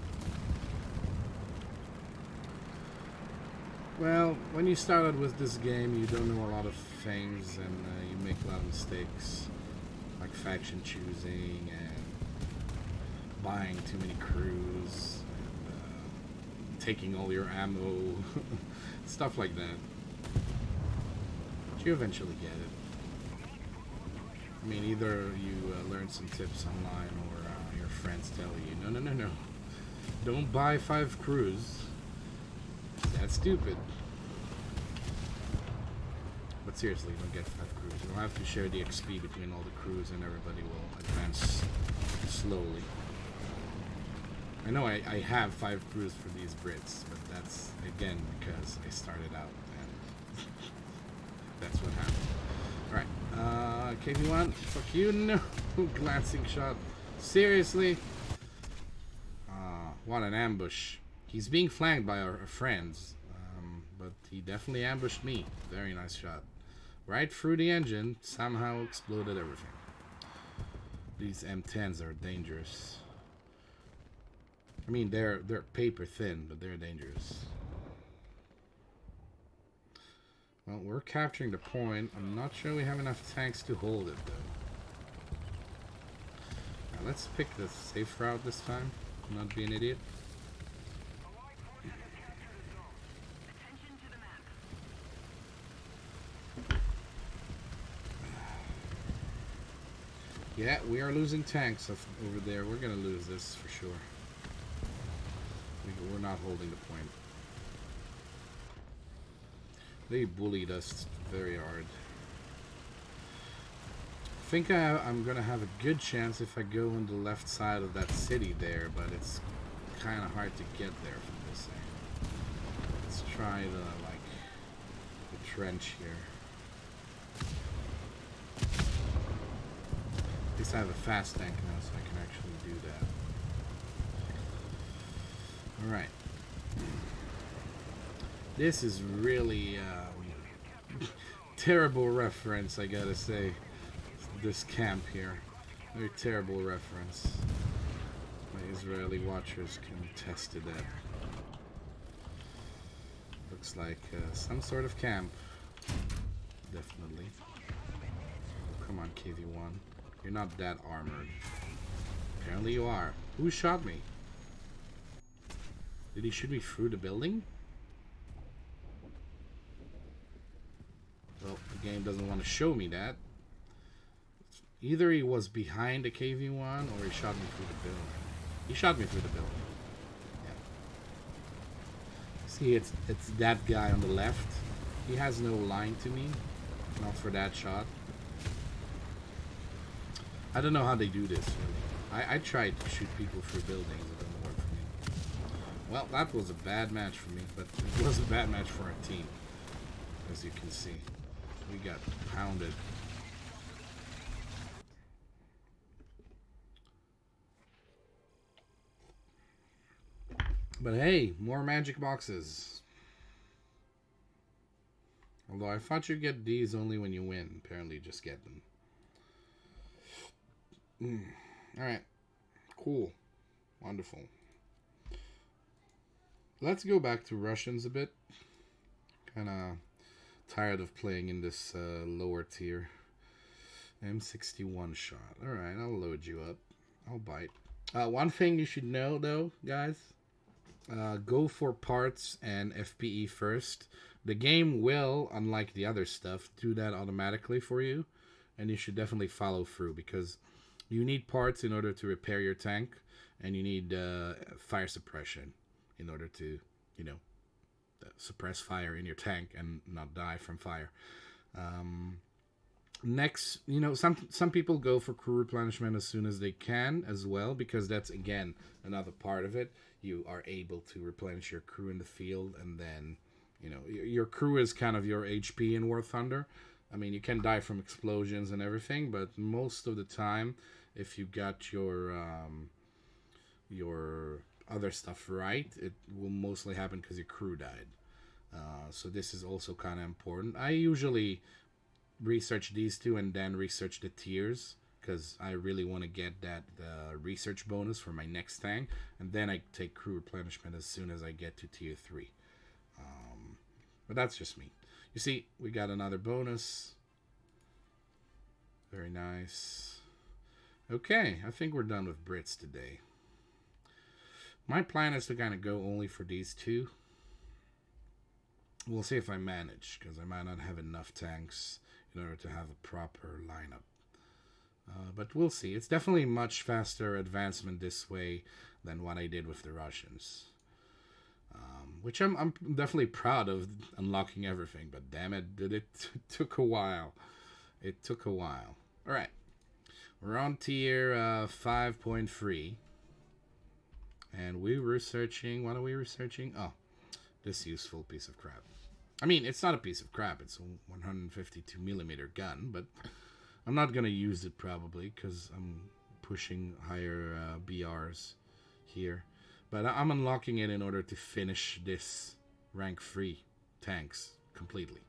Well, when you started with this game, you don't know a lot of things, and you make a lot of mistakes, like faction choosing and buying too many crews, and taking all your ammo, stuff like that. But you eventually get it. I mean, either you learn some tips online, or your friends tell you, no, don't buy 5 crews. That's stupid. But seriously, don't get 5 crews. You'll have to share the XP between all the crews, and everybody will advance slowly. I know I have 5 crews for these Brits, but that's, again, because I started out, and that's what happened. Alright, KV1, fuck you, no! Glancing shot. Seriously? What an ambush. He's being flanked by our friends, but he definitely ambushed me. Very nice shot. Right through the engine, somehow exploded everything. These M10s are dangerous. I mean, they're paper thin, but they're dangerous. Well, we're capturing the point. I'm not sure we have enough tanks to hold it, though. Now, let's pick the safe route this time. Not be an idiot. Yeah, we are losing tanks over there. We're gonna lose this for sure. We're not holding the point. They bullied us very hard. I think I'm gonna have a good chance if I go on the left side of that city there, but it's kind of hard to get there from this angle. Let's try the trench here. At least I have a fast tank now, so I can actually do that. Alright. This is really terrible reference, I gotta say. This camp here. Very terrible reference. My Israeli watchers can attest to that. Looks like some sort of camp. Definitely. Oh, come on, KV1. You're not that armored. Apparently you are. Who shot me? Did he shoot me through the building? Well, the game doesn't want to show me that. Either he was behind the KV-1 or he shot me through the building. He shot me through the building. Yeah. See, it's that guy on the left. He has no line to me. Not for that shot. I don't know how they do this, really. I tried to shoot people through buildings. It didn't work for me. Well, that was a bad match for me, but it was a bad match for our team. As you can see. We got pounded. But hey, more magic boxes. Although I thought you get these only when you win. Apparently you just get them. Alright. Cool. Wonderful. Let's go back to Russians a bit. Kinda tired of playing in this lower tier. M61 shot. Alright, I'll load you up. I'll bite. One thing you should know, though, guys. Go for parts and FPE first. The game will, unlike the other stuff, do that automatically for you, and you should definitely follow through because you need parts in order to repair your tank, and you need fire suppression in order to, you know, suppress fire in your tank and not die from fire. Next, you know, some people go for crew replenishment as soon as they can as well, because that's again another part of it. You are able to replenish your crew in the field, and then, you know, your crew is kind of your HP in War Thunder. I mean, you can die from explosions and everything, but most of the time, if you got your other stuff right, it will mostly happen because your crew died. So this is also kind of important. I usually research these two and then research the tiers because I really want to get that research bonus for my next tank, and then I take crew replenishment as soon as I get to tier 3. But that's just me. You see, we got another bonus. Very nice. Okay, I think we're done with Brits today. My plan is to kind of go only for these two. We'll see if I manage, because I might not have enough tanks in order to have a proper lineup. But we'll see. It's definitely much faster advancement this way than what I did with the Russians. Which I'm definitely proud of unlocking everything, but damn it, it took a while. It took a while. Alright. We're on tier 5.3. And we're researching... What are we researching? Oh, this useful piece of crap. I mean, it's not a piece of crap. It's a 152mm gun, but I'm not going to use it probably because I'm pushing higher BRs here. But I'm unlocking it in order to finish this rank 3 tanks completely.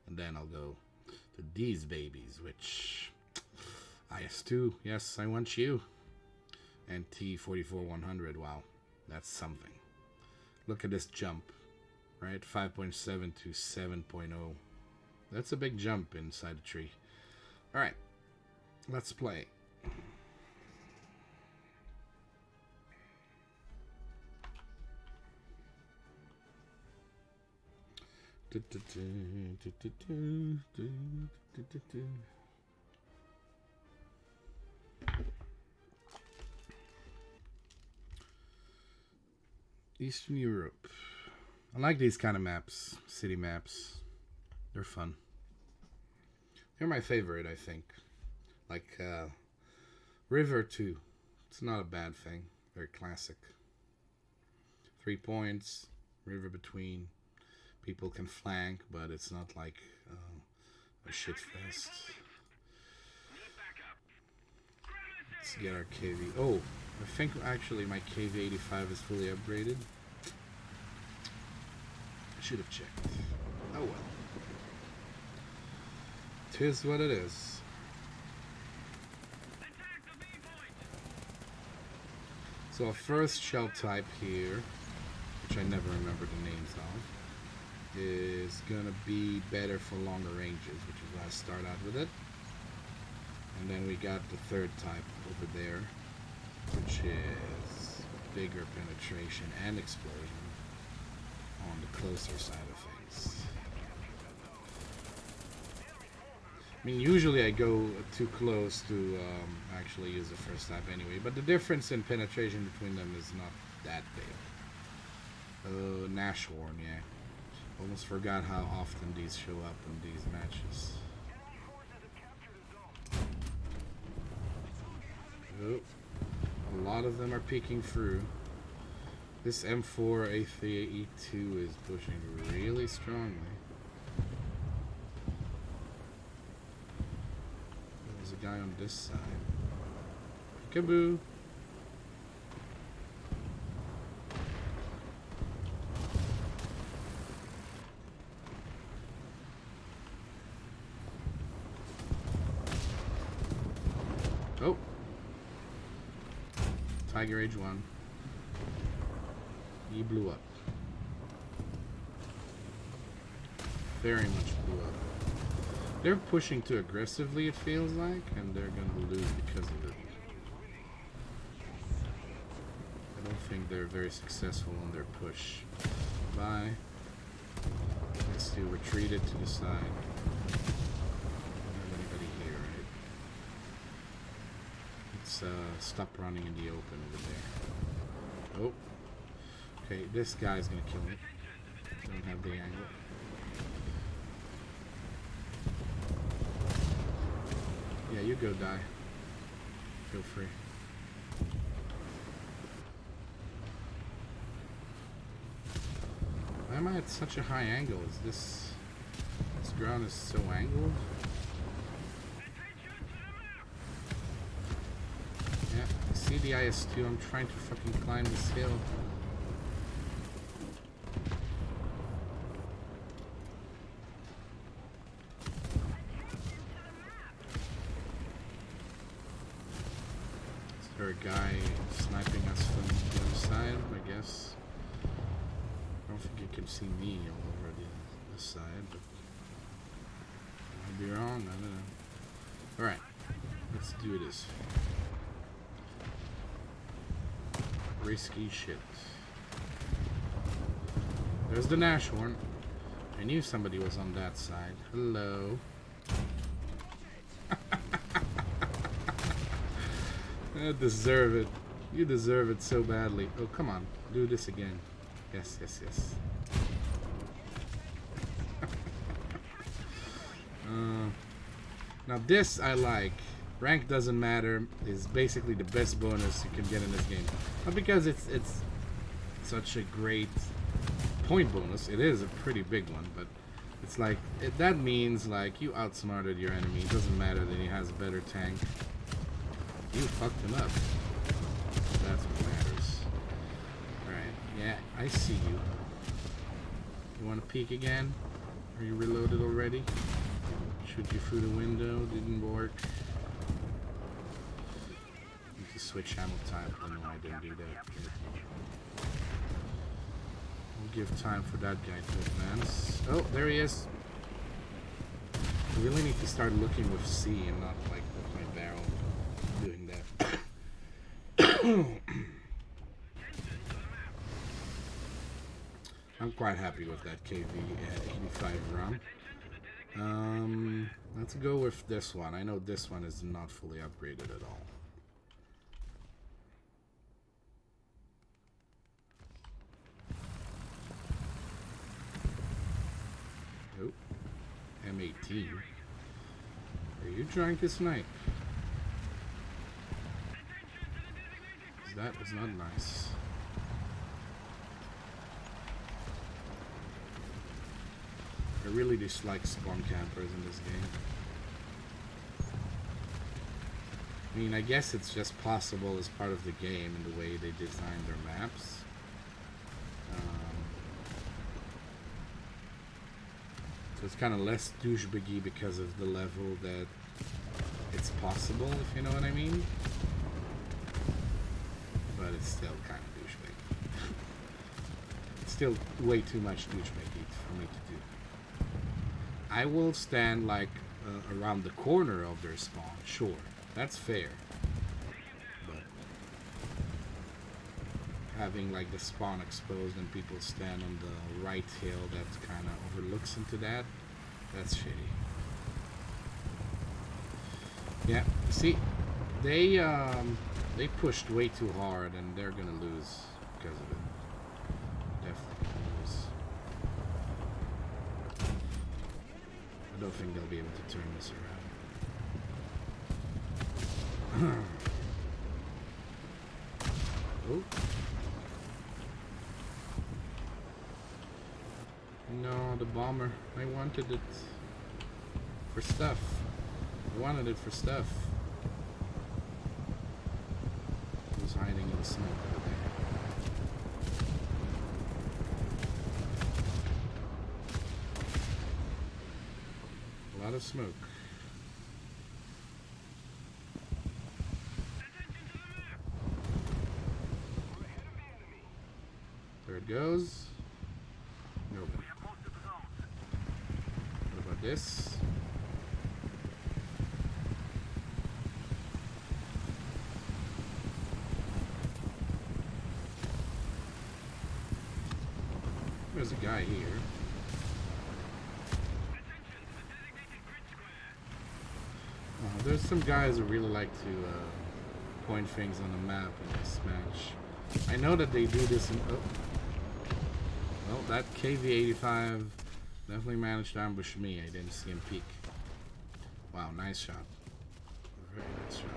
And then I'll go to these babies, which... IS-2, yes, I want you. And T-44-100, wow, that's something. Look at this jump, right? 5.7 to 7.0. That's a big jump inside the tree. All right, let's play. Eastern Europe. I like these kind of maps, city maps. They're fun. They're my favorite, I think. Like River 2. It's not a bad thing. Very classic. 3 points, river between. People can flank, but it's not like a shit fest. Let's get our KV. Oh, I think actually my KV-85 is fully upgraded. I should have checked. Oh well. 'Tis what it is. So our first shell type here, which I never remember the names of, is gonna be better for longer ranges, which is why I start out with it. And then we got the third type over there, which is bigger penetration and explosion on the closer side of things. I mean, usually I go too close to actually use the first type anyway, but the difference in penetration between them is not that big. Nashorn, yeah. Almost forgot how often these show up in these matches. Oh, a lot of them are peeking through. This M4 A3 E2 is pushing really strongly. There's a guy on this side. Peekaboo! Oh! Tiger Age 1. He blew up. Very much blew up. They're pushing too aggressively, it feels like, and they're gonna lose because of it. I don't think they're very successful on their push. Bye. Let's do retreated to the side. Don't have anybody here, right? Let's stop running in the open over there. Oh. Okay, this guy's gonna kill me. Don't have the angle. Yeah, you go die. Feel free. Why am I at such a high angle? Is this ground is so angled? Yeah, I see the IS-2. I'm trying to fucking climb this hill. Is there a guy sniping us from the other side, I guess? I don't think you can see me all over this side, but I might be wrong, I don't know. Alright, let's do this. Risky shit. There's the Nashorn. I knew somebody was on that side. Hello. I deserve it. You deserve it so badly. Oh, come on. Do this again. Yes, yes, yes. Now this I like. Rank doesn't matter is basically the best bonus you can get in this game. Not because it's such a great point bonus. It is a pretty big one, but it's like that means like you outsmarted your enemy. It doesn't matter that he has a better tank. You fucked him up. That's what matters. Alright, yeah, I see you. You want to peek again? Are you reloaded already? Shoot you through the window, didn't work. Need to switch ammo type, I don't know why I didn't do that. We'll give time for that guy to advance. Oh, there he is. I really need to start looking with C and not like with my barrel doing that. I'm quite happy with that KV-85 run. Let's go with this one. I know this one is not fully upgraded at all. Oh, M18. Are you trying to snipe? That was not nice. I really dislike spawn campers in this game. I mean, I guess it's just possible as part of the game in the way they design their maps. So it's kind of less douchebaggy because of the level that it's possible, if you know what I mean. But it's still kind of douchebaggy. It's still way too much douchebaggy for me to do. I will stand like around the corner of their spawn, sure, that's fair. But having like the spawn exposed and people stand on the right hill that kind of overlooks into that, that's shitty. Yeah, see, they pushed way too hard and they're gonna lose because of it. Definitely gonna lose. I don't think they'll be able to turn this around. Oh. No, the bomber. I wanted it for stuff. I wanted it for stuff. It was hiding in the smoke over there. A lot of smoke. There it goes. Nope. What about this? There's a guy here. There's some guys who really like to point things on the map in this match. I know that they do this in... Oh. Well, that KV-85 definitely managed to ambush me. I didn't see him peek. Wow, nice shot. Very nice shot.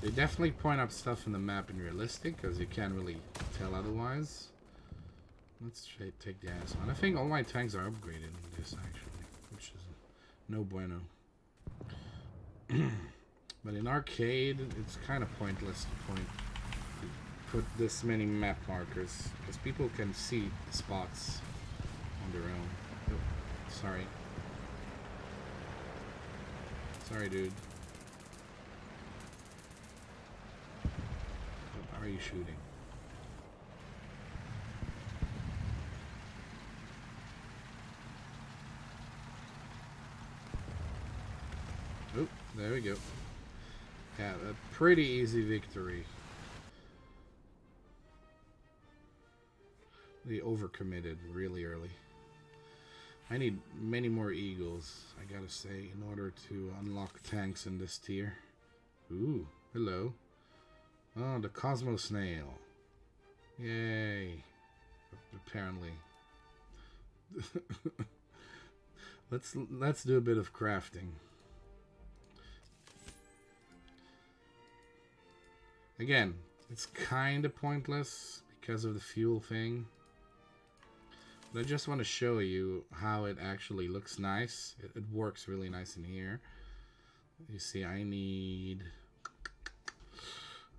They definitely point up stuff in the map in realistic, because you can't really tell otherwise. Let's take the ass one. I think all my tanks are upgraded in this, actually, which is no bueno. But in arcade, it's kind of pointless to put this many map markers, because people can see the spots on their own. Oh, sorry. Sorry, dude. What are you shooting? Oh, there we go. Yeah, a pretty easy victory. They overcommitted really early. I need many more eagles, I gotta say, in order to unlock tanks in this tier. Ooh, hello. Oh, the Cosmo Snail. Yay. Apparently. Let's do a bit of crafting. Again, it's kind of pointless because of the fuel thing. But I just want to show you how it actually looks nice. It works really nice in here. You see, I need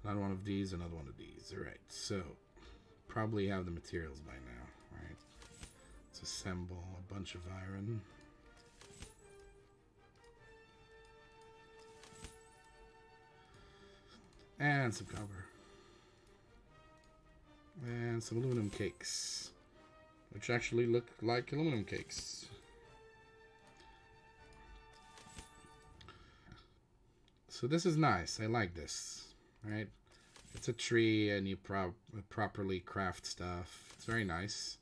another one of these, another one of these. Alright, so probably have the materials by now, right? Let's assemble a bunch of iron. And some copper. And some aluminum cakes, which actually look like aluminum cakes. So this is nice. I like this, right? It's a tree and you properly craft stuff. It's very nice.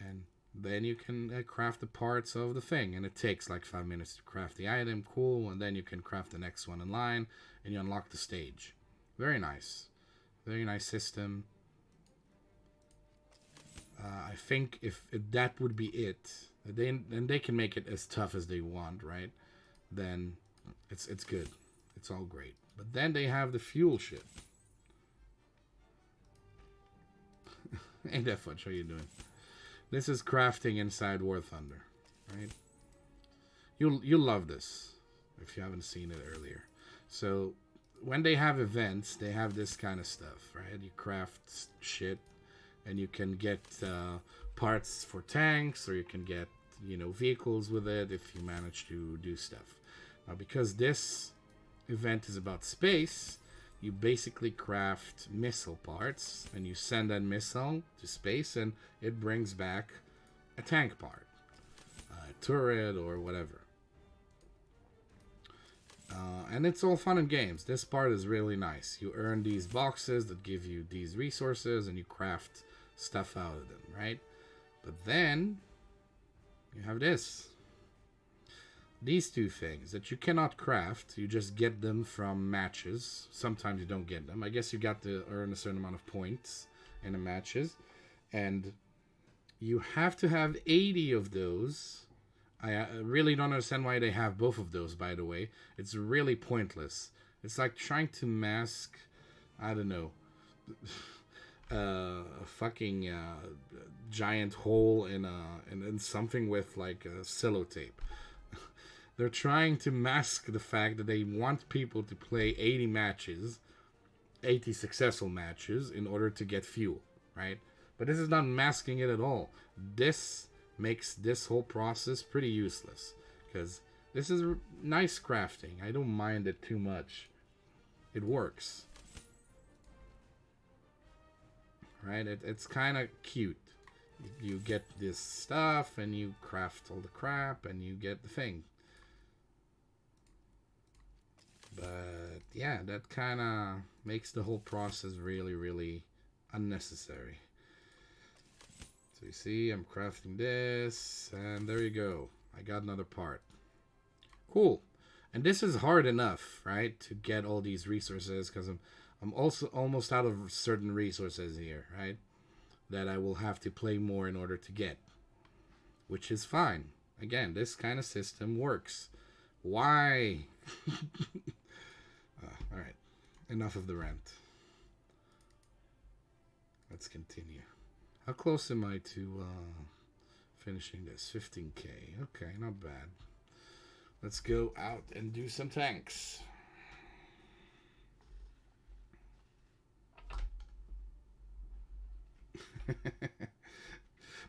And then you can craft the parts of the thing, and it takes like 5 minutes to craft the item. Cool. And then you can craft the next one in line and you unlock the stage. Very nice. Very nice system. I think if that would be it, then they can make it as tough as they want, right? Then it's good. It's all great. But then they have the fuel ship. Ain't that fun? How you doing? This is crafting inside War Thunder, right? You'll love this if you haven't seen it earlier. So when they have events, they have this kind of stuff, right? You craft shit, and you can get parts for tanks, or you can get, you know, vehicles with it if you manage to do stuff. Now, because this event is about space, you basically craft missile parts, and you send that missile to space, and it brings back a tank part, a turret, or whatever. And it's all fun and games. This part is really nice. You earn these boxes that give you these resources, and you craft stuff out of them, right? But then you have this. These two things that you cannot craft, you just get them from matches. Sometimes you don't get them. I guess you got to earn a certain amount of points in the matches. And you have to have 80 of those. I really don't understand why they have both of those, by the way. It's really pointless. It's like trying to mask, I don't know, a fucking giant hole in something with like a sellotape. They're trying to mask the fact that they want people to play 80 matches, 80 successful matches, in order to get fuel, right? But this is not masking it at all. This makes this whole process pretty useless, because this is nice crafting. I don't mind it too much. It works. Right? It's kind of cute. You get this stuff, and you craft all the crap, and you get the thing. But yeah, that kind of makes the whole process really, really unnecessary. So you see, I'm crafting this, and there you go. I got another part. Cool. And this is hard enough, right, to get all these resources, because I'm also almost out of certain resources here, right, that I will have to play more in order to get, which is fine. Again, this kind of system works. Why? All right, enough of the rant. Let's continue. How close am I to finishing this? 15k. Okay, not bad. Let's go out and do some tanks.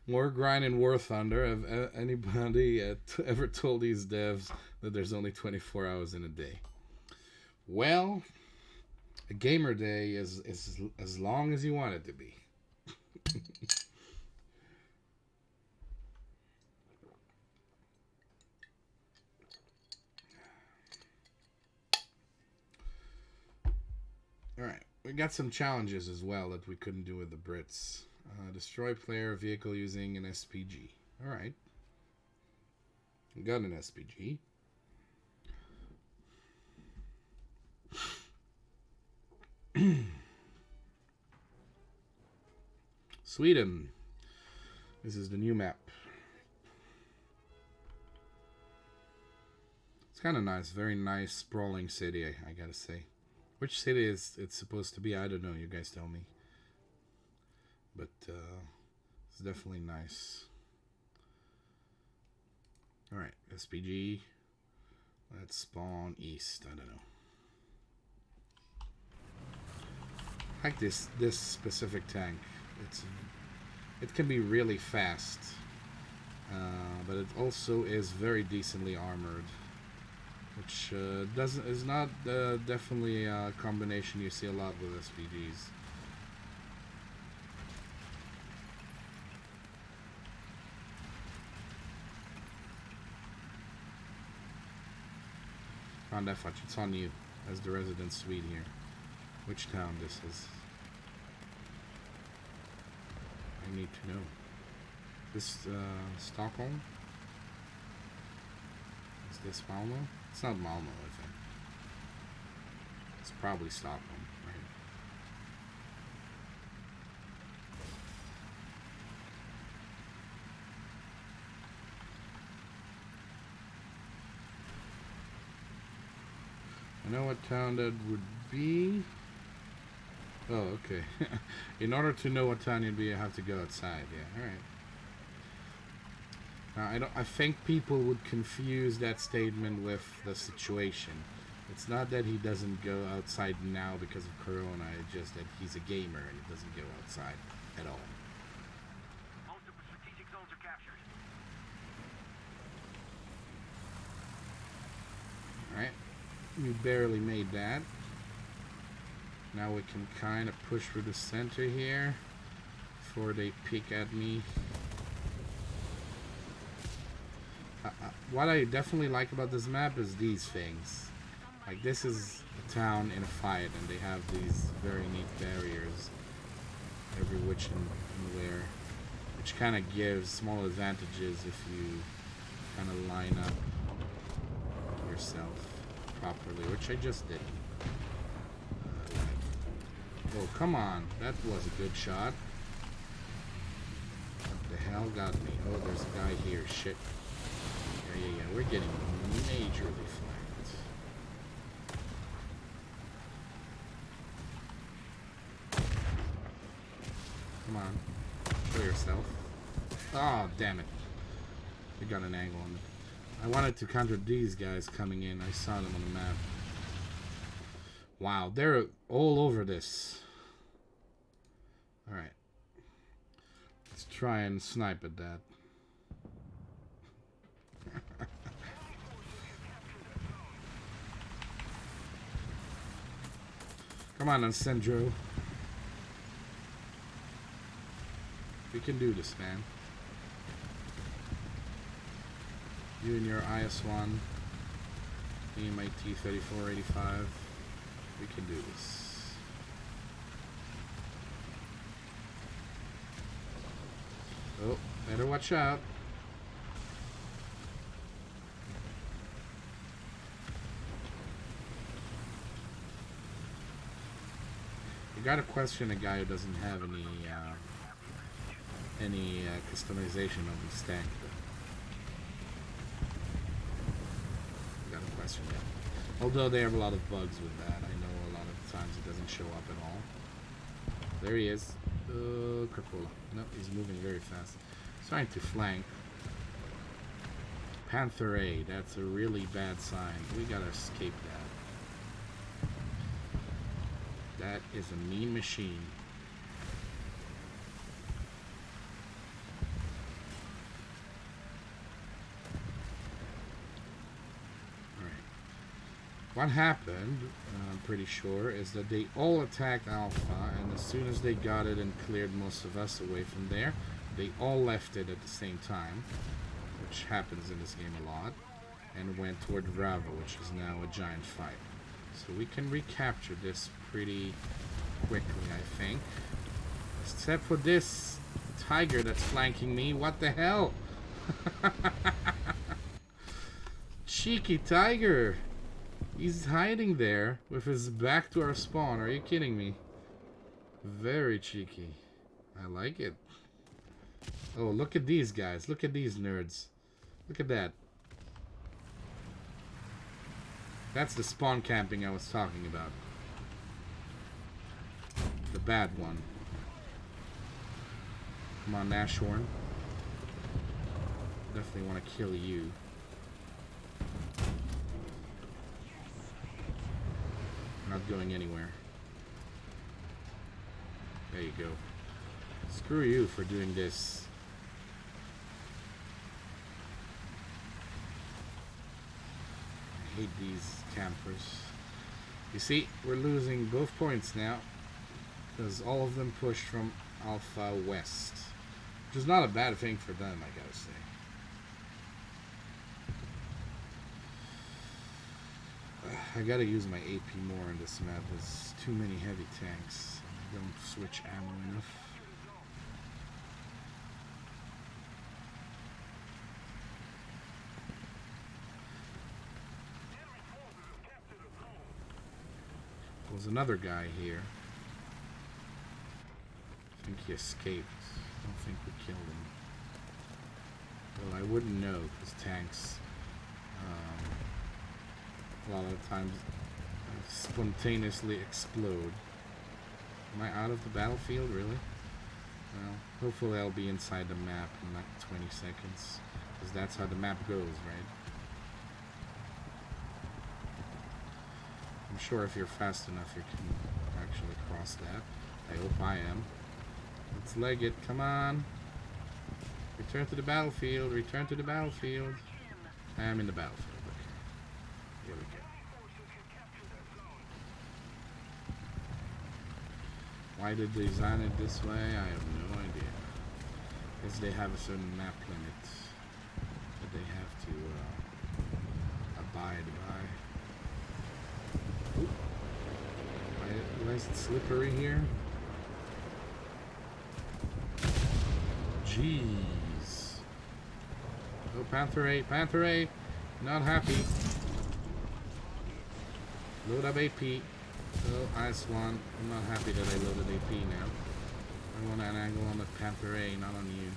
More grind in War Thunder. Have anybody ever told these devs that there's only 24 hours in a day? Well, a gamer day is as long as you want it to be. Alright, we got some challenges as well that we couldn't do with the Brits. Destroy player vehicle using an SPG. Alright. We got an SPG. Sweden. This is the new map. It's kind of nice. Very nice, sprawling city, I gotta say. Which city is it's supposed to be? I don't know. You guys tell me. But it's definitely nice. Alright, SPG. Let's spawn east. I don't know. I like this specific tank. It can be really fast, but it also is very decently armored, which is not definitely a combination you see a lot with SPGs. Found that much. It's on you as the resident Swede here. Which town this is? I need to know. This Stockholm? Is this Malmo? It's not Malmo, I think. It's probably Stockholm, right? I know what town that would be. Oh, okay. In order to know what town you'd be, you have to go outside. Yeah, all right. Now, I think people would confuse that statement with the situation. It's not that he doesn't go outside now because of Corona. It's just that he's a gamer and he doesn't go outside at all. Most of the strategic zones are captured. All right. We barely made that. Now we can kind of push through the center here before they peek at me. What I definitely like about this map is these things. Like, this is a town in a fight, and they have these very neat barriers every which and where, which kind of gives small advantages if you kind of line up yourself properly, which I just did. Oh, come on. That was a good shot. What the hell got me? Oh, there's a guy here. Shit. Yeah. We're getting majorly flanked. Come on. Show yourself. Oh, damn it. We got an angle on it. I wanted to counter these guys coming in. I saw them on the map. Wow, they're all over this. Alright. Let's try and snipe at that. Come on, Sandro. We can do this, man. You and your IS-1. Me and my T-3485. We can do this. Better watch out. You gotta question a guy who doesn't have any customization of his tank. You gotta question that. Although they have a lot of bugs with that. I know a lot of times it doesn't show up at all. There he is. Crapola. No, he's moving very fast. He's trying to flank. Panther A. That's a really bad sign. We gotta escape that. That is a mean machine. Alright. What happened, I'm pretty sure, is that they all attacked Alpha, and as soon as they got it and cleared most of us away from there, they all left it at the same time, which happens in this game a lot, and went toward Bravo, which is now a giant fight. So we can recapture this pretty quickly, I think. Except for this tiger that's flanking me. What the hell? Cheeky tiger. He's hiding there with his back to our spawn. Are you kidding me? Very cheeky. I like it. Oh, look at these guys. Look at these nerds. Look at that. That's the spawn camping I was talking about. The bad one. Come on, Nashorn. Definitely want to kill you. Not going anywhere. There you go. Screw you for doing this. I hate these campers. You see, we're losing both points now because all of them pushed from Alpha West, which is not a bad thing for them, I gotta say. I gotta use my AP more in this map. There's too many heavy tanks. I don't switch ammo enough. There's another guy here. I think he escaped. I don't think we killed him. Well, I wouldn't know because tanks a lot of times spontaneously explode. Am I out of the battlefield, really? Well, hopefully I'll be inside the map in like 20 seconds, because that's how the map goes, right? I'm sure if you're fast enough you can actually cross that. I hope I am. Let's leg it, come on! Return to the battlefield, return to the battlefield. I am in the battlefield. Here we go. Why did they design it this way? I have no idea. Because they have a certain map limit that they have to abide by. Ooh. Why is it slippery here? Jeez. Oh, Panther 8, Panther 8. Not happy. Load up AP. Oh, Ice One. I'm not happy that I loaded AP now. I want an angle on the Panther A, not on you.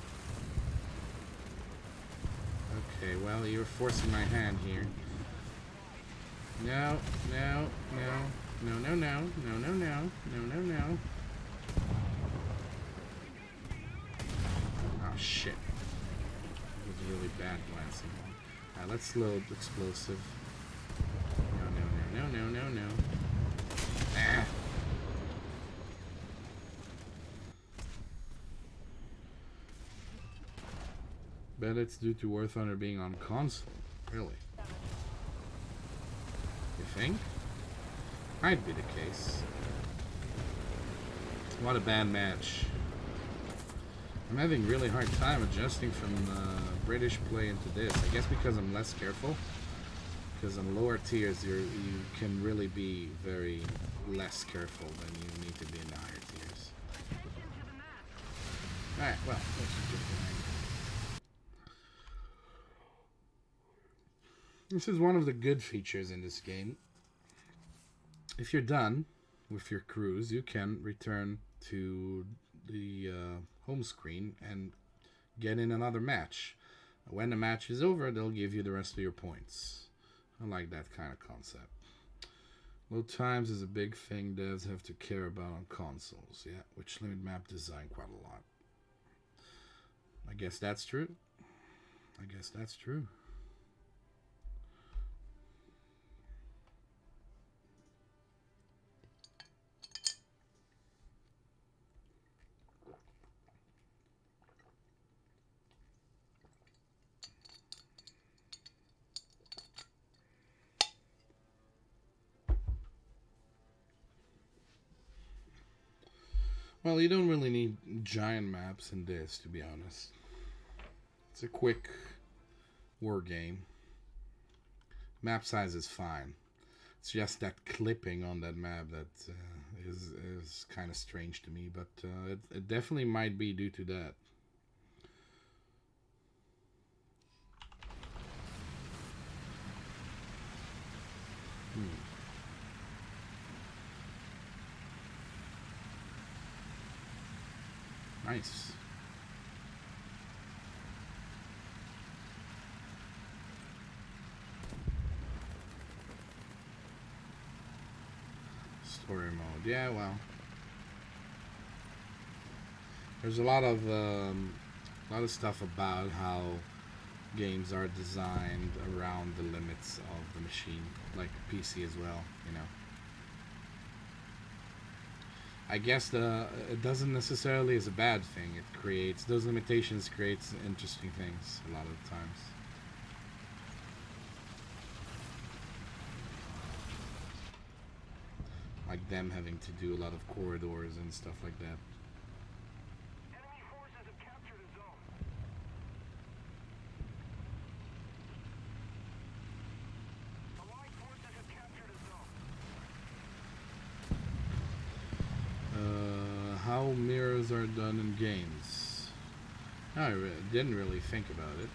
Okay, well, you're forcing my hand here. No, no, no, no, no, no, no, no, no, no, no, no. Oh, shit. That was really bad glancing. Alright, let's load explosive. No, no, no, no, no, no. Ah. Bet it's due to War Thunder being on console. Really? You think? Might be the case. What a bad match. I'm having really hard time adjusting from British play into this. I guess because I'm less careful. Because on lower tiers, you can really be very less careful than you need to be in the higher tiers. Alright, well, let's just get This is one of the good features in this game. If you're done with your cruise, you can return to the home screen and get in another match. When the match is over, they'll give you the rest of your points. I like that kind of concept. Load times is a big thing devs have to care about on consoles. Yeah, which limit map design quite a lot. I guess that's true. I guess that's true. Well, you don't really need giant maps in this, to be honest. It's a quick war game. Map size is fine. It's just that clipping on that map that is kind of strange to me, but it definitely might be due to that. Nice. Story mode. Yeah, well, there's a lot of stuff about how games are designed around the limits of the machine, like PC as well. You know. I guess it doesn't necessarily is a bad thing. It creates those limitations creates interesting things a lot of the times. Like them having to do a lot of corridors and stuff like that. Enemy forces have captured a zone. Allied forces have captured a zone. How mirrors are done in games. I didn't really think about it.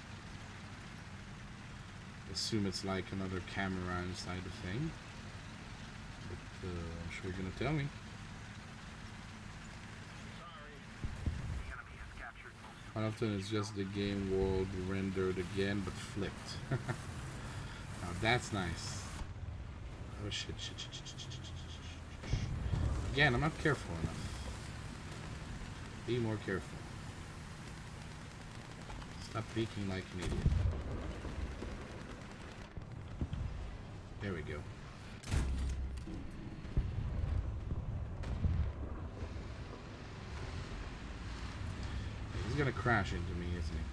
Assume it's like another camera inside the thing. But I'm sure you're gonna tell me. Sorry. The enemy has captured most of How often is just the game world rendered again but flipped? Now that's nice. Oh shit. Again, I'm not careful enough. Be more careful. Stop peeking like an idiot. There we go. He's gonna crash into me, isn't he?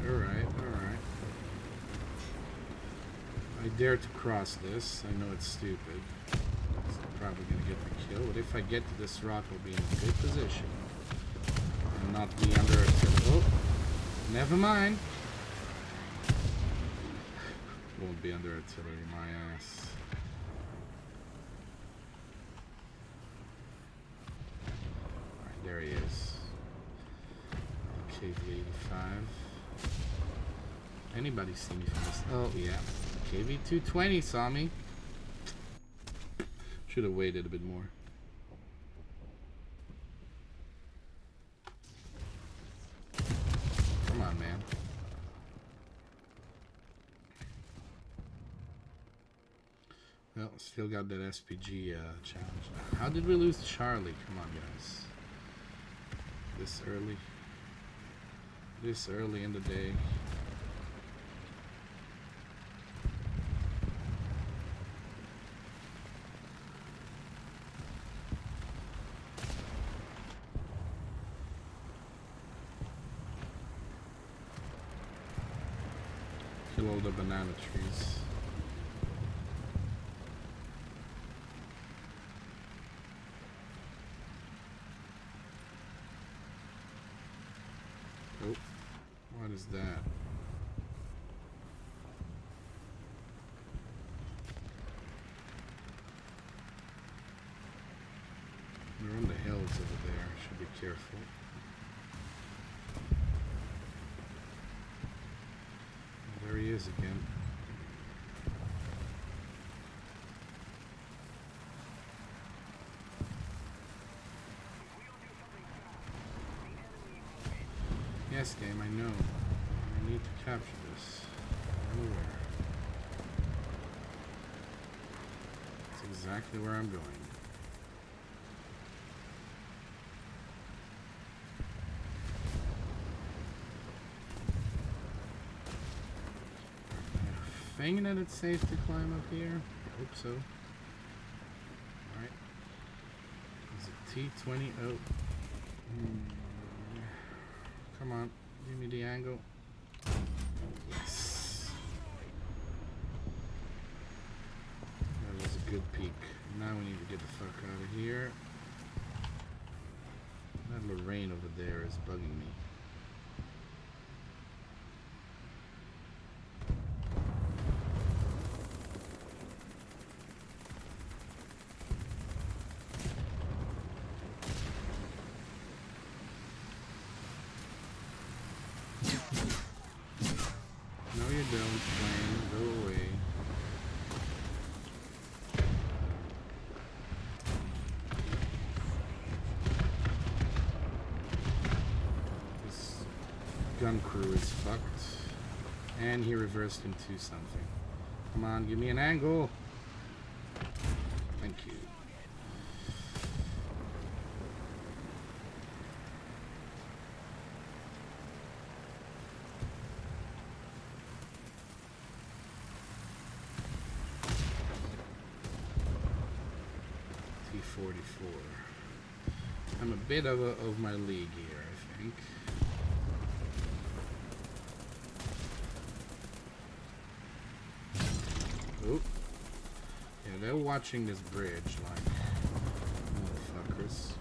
Artillery. Alright. I dare to cross this. I know it's stupid. It's probably gonna get the kill, but if I get to this rock, I'll be in a good position. And not be under artillery. Oh! Never mind! Won't be under artillery, my ass. Alright, there he is. KV-85. Anybody see me from this? Oh, yeah. KV-220 saw me. Should have waited a bit more. Come on, man. Well, still got that SPG challenge. How did we lose Charlie? Come on, guys. This early. This early in the day. Kill all the banana trees. Oh, what is that? Careful. There he is again. Yes, game, I know. I need to capture this. I'm aware. That's exactly where I'm going. I have a thing that it's safe to climb up here. I hope so. Alright. Is it T-20? Oh. Come on, give me the angle. Yes. That was a good peek. Now we need to get the fuck out of here. That Lorraine over there is bugging me. No, you don't, plane. Go away. This gun crew is fucked. And he reversed into something. Come on, give me an angle. Thank you. T-44. I'm a bit of my league here, I think. Oh. Yeah, they're watching this bridge like motherfuckers.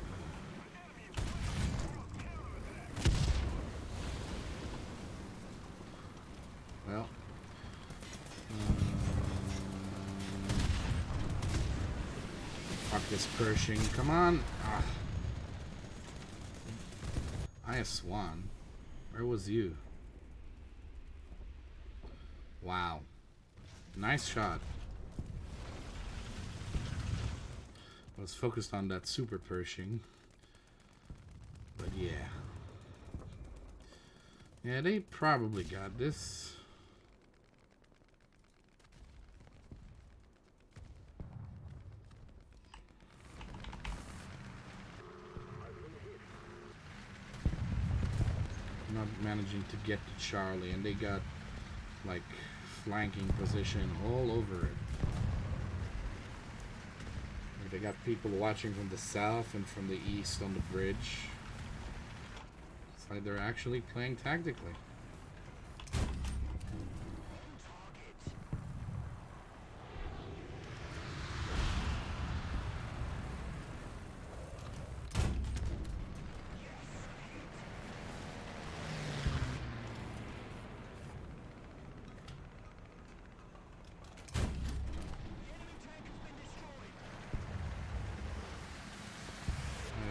Well. Fuck this Pershing. Come on. Ah. IS-1. Where was you? Wow. Nice shot. I was focused on that super Pershing. But yeah. Yeah, they probably got this. Not managing to get to Charlie, and they got like flanking position all over it. Like, they got people watching from the south and from the east on the bridge. It's like they're actually playing tactically.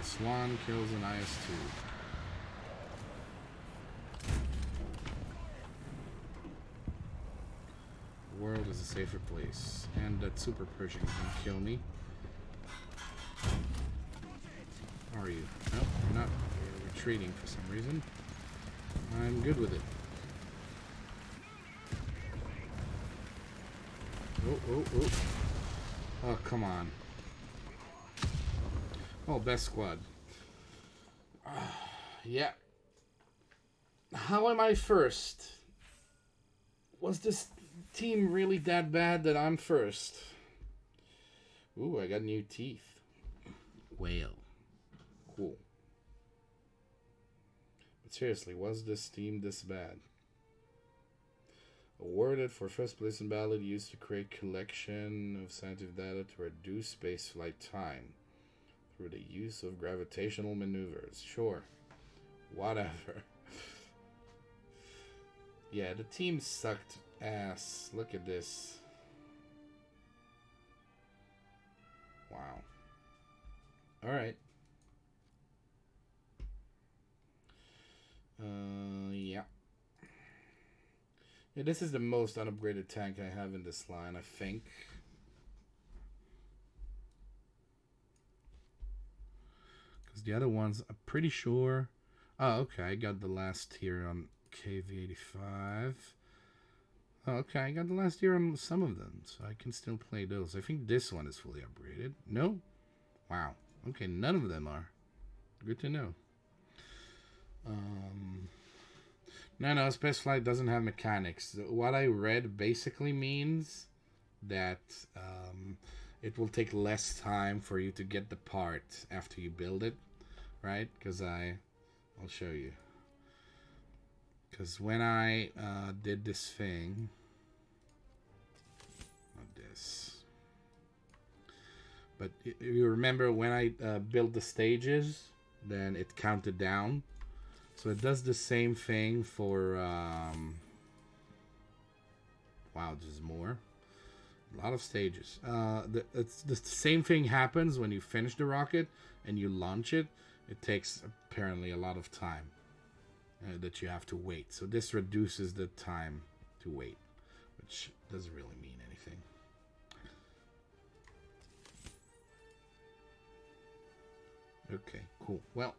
IS-1 kills an IS-2. The world is a safer place. And that super Pershing is gonna kill me. How are you? Nope, you're not. You're retreating for some reason. I'm good with it. Oh. Oh, come on. Oh, best squad. Yeah. How am I first? Was this team really that bad that I'm first? Ooh, I got new teeth. Whale. Cool. But seriously, was this team this bad? Awarded for first place in ballot, used to create collection of scientific data to reduce spaceflight time through the use of gravitational maneuvers. Sure. Whatever. Yeah, the team sucked ass. Look at this. Wow. Alright. Yeah, this is the most unupgraded tank I have in this line, I think. Because the other ones, I'm pretty sure... Oh, okay, I got the last tier on KV-85. Oh, okay, I got the last tier on some of them, so I can still play those. I think this one is fully upgraded. No? Wow. Okay, none of them are. Good to know. No, Space Flight doesn't have mechanics. What I read basically means that it will take less time for you to get the part after you build it, right? Because I'll show you. Because when I did this thing, not this, but you remember when I built the stages, then it counted down. So it does the same thing for, wow, there's more. A lot of stages. It's the same thing happens when you finish the rocket and you launch it. It takes apparently a lot of time that you have to wait. So this reduces the time to wait, which doesn't really mean anything. Okay, cool. Well,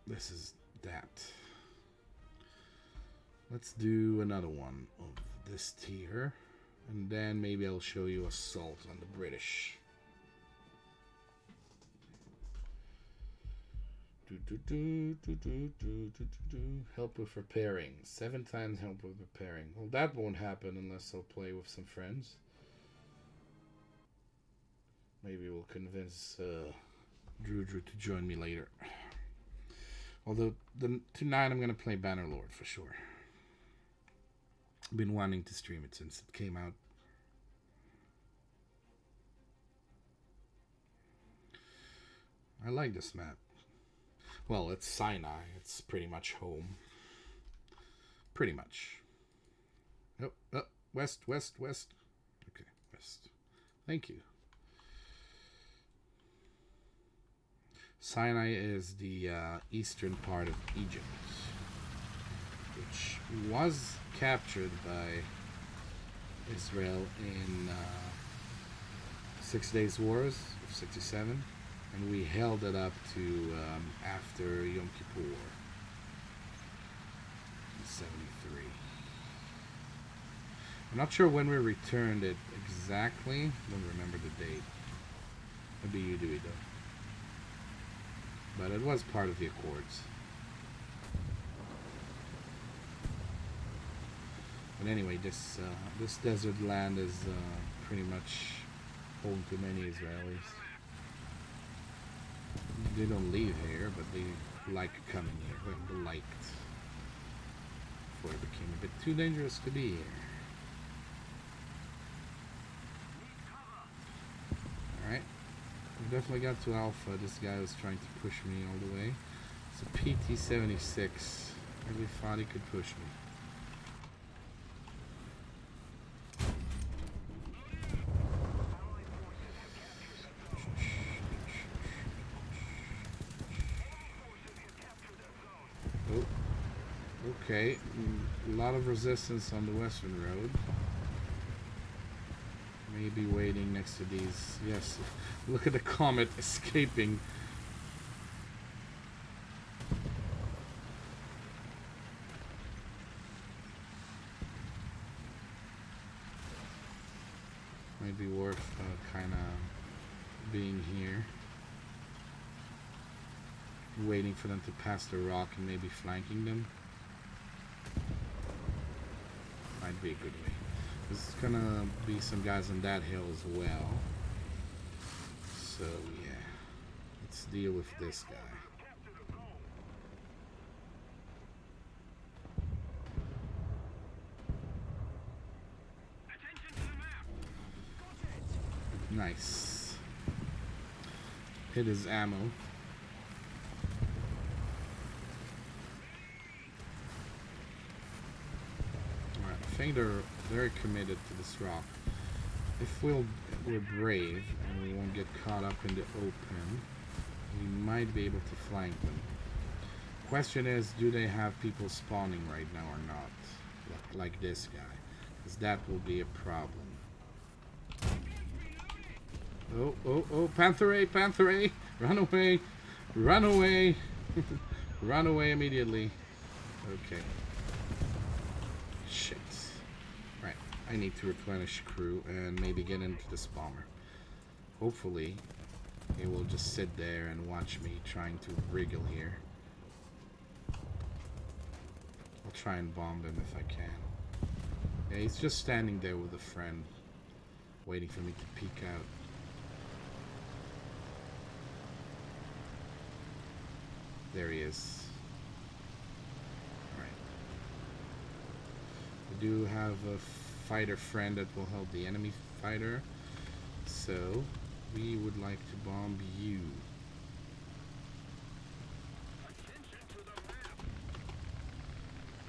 this is that. Let's do another one of this tier, and then maybe I'll show you assault on the British. Help with repairing. 7 times help with repairing. Well, that won't happen unless I'll play with some friends. Maybe we'll convince Drew to join me later. Although tonight I'm gonna play Bannerlord for sure. I've been wanting to stream it since it came out. I like this map. Well, it's Sinai. It's pretty much home. Pretty much. Oh, west. Okay, west. Thank you. Sinai is the eastern part of Egypt, which was captured by Israel in 6 Days Wars of 67, and we held it up to after Yom Kippur in 73. I'm not sure when we returned it exactly. Don't remember the date. Maybe you do it though. But it was part of the Accords. But anyway, this desert land is pretty much home to many Israelis. They don't live here, but they like coming here. Well, they liked before it became a bit too dangerous to be here. Alright. We definitely got to Alpha. This guy was trying to push me all the way. It's a PT-76. I really thought he could push me. Oh, okay. A lot of resistance on the western road. Maybe waiting next to these. Yes, look at the comet escaping. Might be worth kind of being here, waiting for them to pass the rock and maybe flanking them. Might be a good way. There's gonna be some guys on that hill as well. So yeah, let's deal with this guy. Nice. Hit his ammo. Alright, I think they're very committed to this rock. If we're brave and we won't get caught up in the open, we might be able to flank them. Question is, do they have people spawning right now or not? like this guy, because that will be a problem. Oh, oh, oh, Panther A, Panther A, run away, run away, run away immediately. Okay. Shit. Right, I need to replenish crew and maybe get into this bomber. Hopefully, it will just sit there and watch me trying to wriggle here. I'll try and bomb him if I can. Yeah, he's just standing there with a friend, waiting for me to peek out. There he is. Alright. We do have a fighter friend that will help the enemy fighter. So, we would like to bomb you.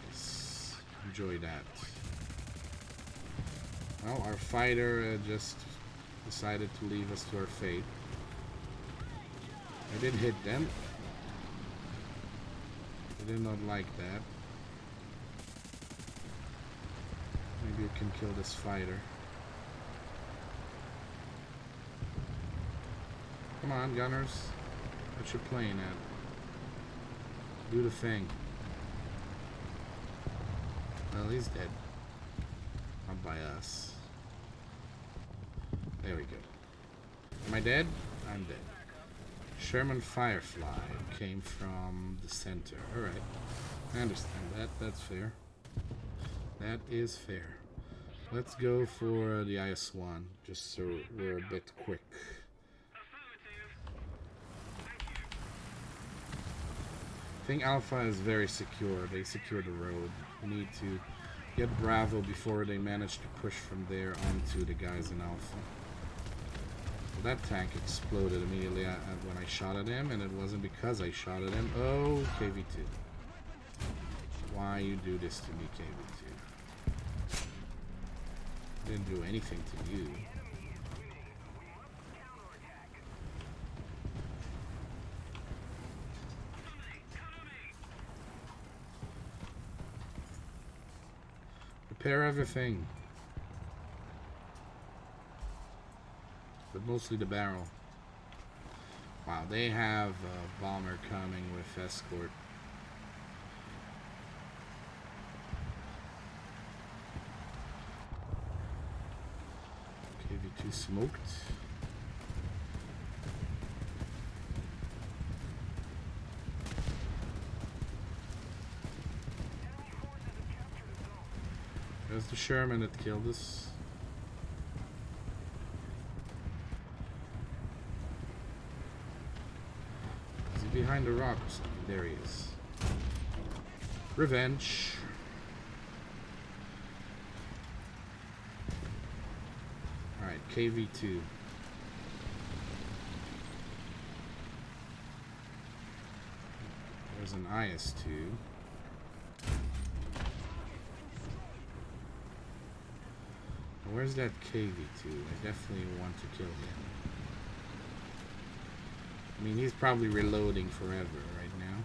Yes, enjoy that. Well, our fighter just decided to leave us to our fate. I did hit them. I did not like that. Maybe you can kill this fighter. Come on, gunners. What you playing at? Do the thing. Well, he's dead. Not by us. There we go. Am I dead? I'm dead. Sherman Firefly came from the center. Alright. I understand that. That's fair. That is fair. Let's go for the IS-1, just so we're a bit quick. I think Alpha is very secure. They secure the road. We need to get Bravo before they manage to push from there onto the guys in Alpha. Well, that tank exploded immediately when I shot at him, and it wasn't because I shot at him. Oh, KV-2. Why you do this to me, KV-2? Didn't do anything to you. Repair everything. But mostly the barrel. Wow, they have a bomber coming with escort. KV-2 smoked. There's the Sherman that killed us. Is he behind a rock or something? There he is. Revenge. Alright, KV-2. There's an IS-2. Where's that KV-2? I definitely want to kill him. I mean, he's probably reloading forever right now.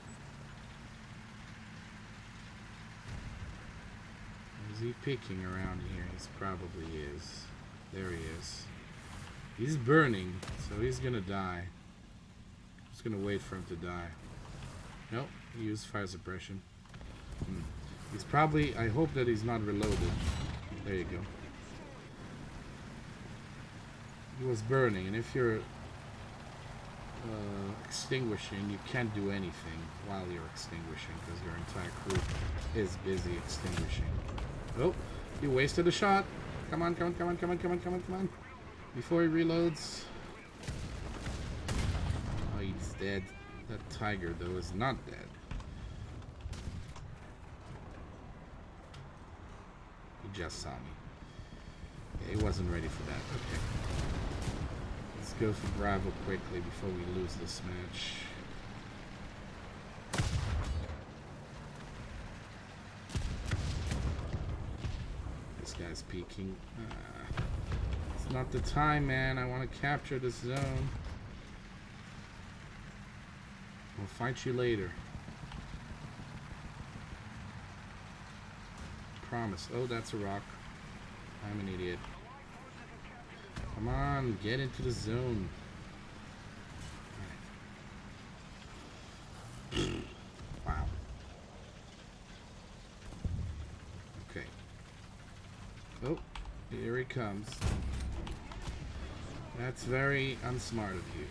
Is he peeking around here? He probably is. There he is. He's burning, so he's gonna die. Just gonna wait for him to die. Nope, he used fire suppression. He's probably... I hope that he's not reloaded. There you go. He was burning, and if you're extinguishing, you can't do anything while you're extinguishing because your entire crew is busy extinguishing. Oh, you wasted a shot. Come on, come on, come on, come on, come on, come on, come on. Before he reloads. Oh, he's dead. That tiger, though, is not dead. He just saw me. Yeah, he wasn't ready for that. Okay. Let's go for Bravo quickly before we lose this match. This guy's peeking. It's not the time, man. I want to capture this zone. We'll fight you later. promise. Oh, that's a rock. I'm an idiot. Come on, get into the zone. Wow. Okay. Oh, here he comes. That's very unsmart of you.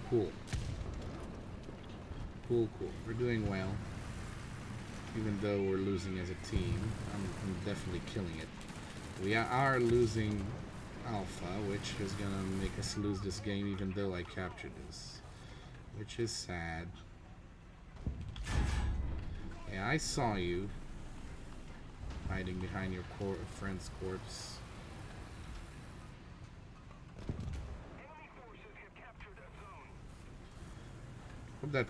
Cool. Cool. We're doing well. Even though we're losing as a team, I'm definitely killing it. We are losing Alpha, which is gonna make us lose this game even though I captured this. Which is sad. Yeah, I saw you hiding behind your friend's corpse. Hope that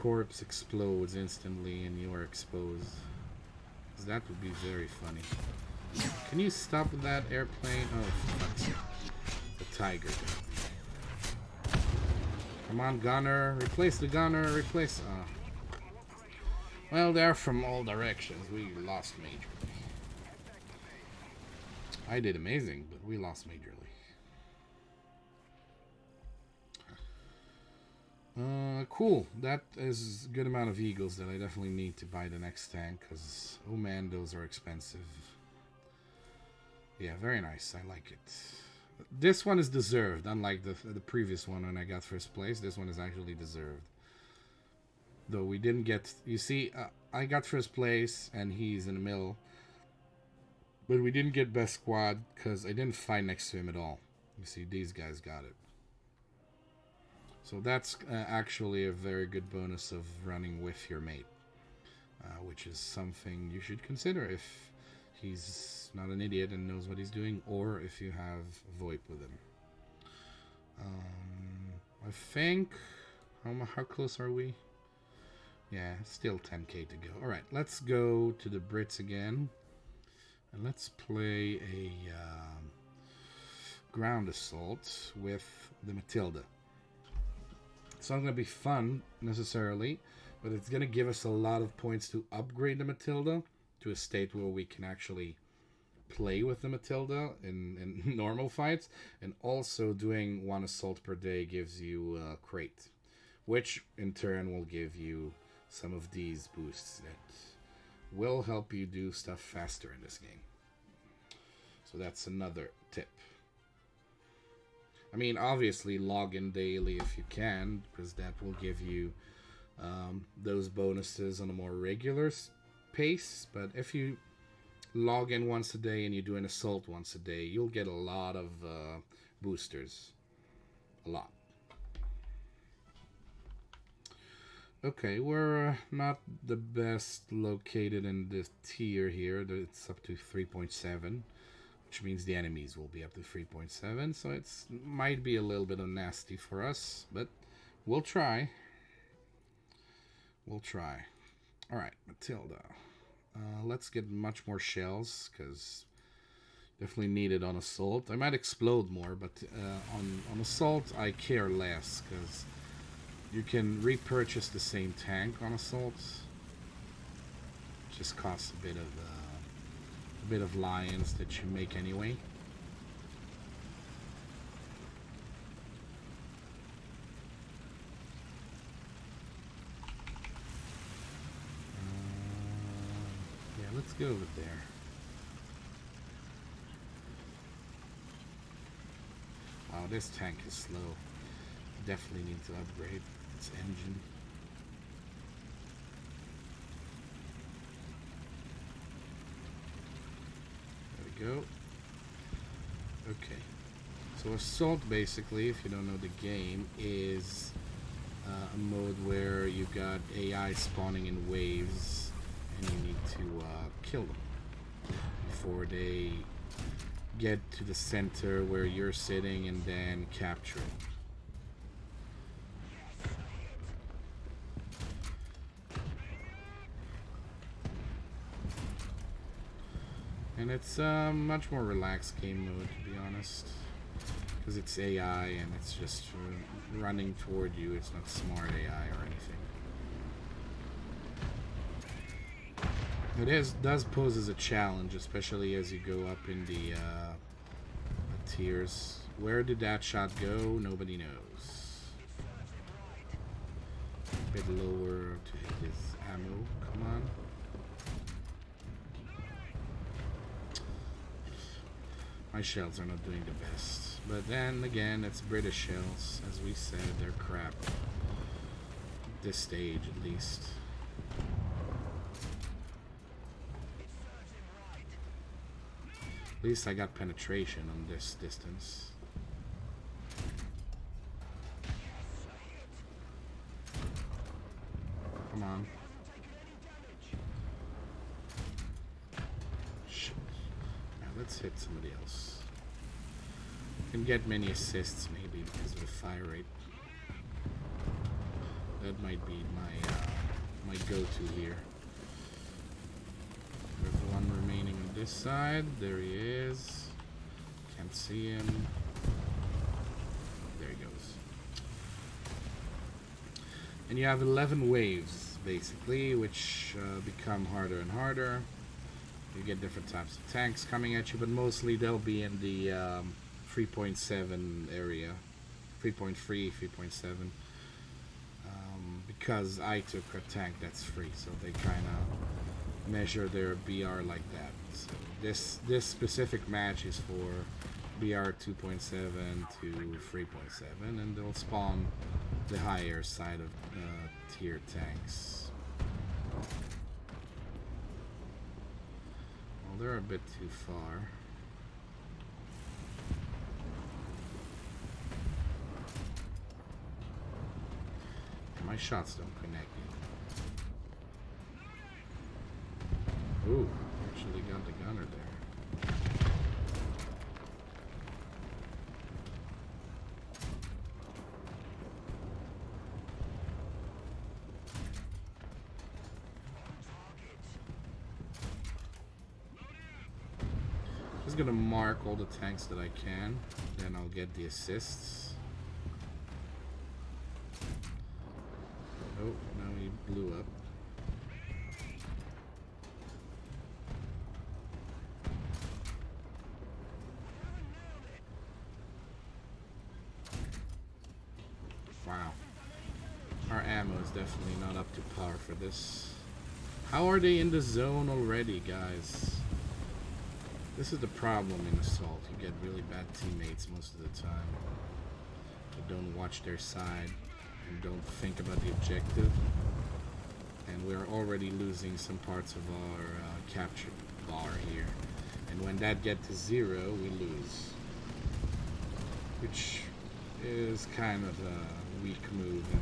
corpse explodes instantly and you are exposed. Because that would be very funny. Can you stop that airplane? Oh, fuck's sake. The tiger. Come on, gunner. Replace the gunner. Replace... Well, they're from all directions. We lost majorly. I did amazing, but we lost majorly. Cool. That is a good amount of eagles that I definitely need to buy the next tank, because, oh man, those are expensive. Yeah, very nice. I like it. This one is deserved, unlike the previous one when I got first place. This one is actually deserved. Though we didn't get... You see, I got first place, and he's in the middle. But we didn't get best squad, because I didn't fight next to him at all. You see, these guys got it. So that's actually a very good bonus of running with your mate. Which is something you should consider if he's not an idiot and knows what he's doing, or if you have VoIP with him. I think... How close are we? Yeah, still 10k to go. Alright, let's go to the Brits again. And let's play a ground assault with the Matilda. It's not going to be fun, necessarily, but it's going to give us a lot of points to upgrade the Matilda to a state where we can actually play with the Matilda in normal fights. And also doing one assault per day gives you a crate, which in turn will give you some of these boosts that will help you do stuff faster in this game. So that's another tip. I mean, obviously log in daily if you can, because that will give you those bonuses on a more regular pace. But if you log in once a day and you do an assault once a day, you'll get a lot of boosters. A lot. Okay, we're not the best located in this tier here. It's up to 3.7. Which means the enemies will be up to 3.7, so it might be a little bit of nasty for us, but we'll try. We'll try. Alright, Matilda. Let's get much more shells, because definitely needed on assault. I might explode more, but on assault I care less, because you can repurchase the same tank on assault. It just costs a bit of lions that you make anyway. Yeah, let's go over there. Wow, this tank is slow. Definitely need to upgrade its engine. Go. Okay. So assault, basically, if you don't know the game, is a mode where you got AI spawning in waves and you need to kill them before they get to the center where you're sitting and then capture it. And it's a much more relaxed game mode, to be honest. Because it's AI and it's just running toward you. It's not smart AI or anything. It does pose as a challenge, especially as you go up in the tiers. Where did that shot go? Nobody knows. A bit lower to hit his ammo. Come on. My shells are not doing the best. But then again, it's British shells. As we said, they're crap. At this stage, at least. At least I got penetration on this distance. Come on. Shit. Now let's hit somebody else. Can get many assists maybe because of the fire rate. That might be my go-to here. There's one remaining on this side. There he is. Can't see him. There he goes. And you have 11 waves basically, which become harder and harder. You get different types of tanks coming at you, but mostly they'll be in the 3.7 area, 3.3, 3.7, because I took a tank that's free, so they kind of measure their BR like that. So this specific match is for BR 2.7 to 3.7, and they'll spawn the higher side of tier tanks. Well, they're a bit too far. My shots don't connect yet. Ooh, actually got the gunner there. Just gonna mark all the tanks that I can, then I'll get the assists. Oh, now he blew up. Wow. Our ammo is definitely not up to par for this. How are they in the zone already, guys? This is the problem in Assault. You get really bad teammates most of the time. They don't watch their side. And don't think about the objective, and we're already losing some parts of our capture bar here, and when that gets to 0 we lose, which is kind of a weak move in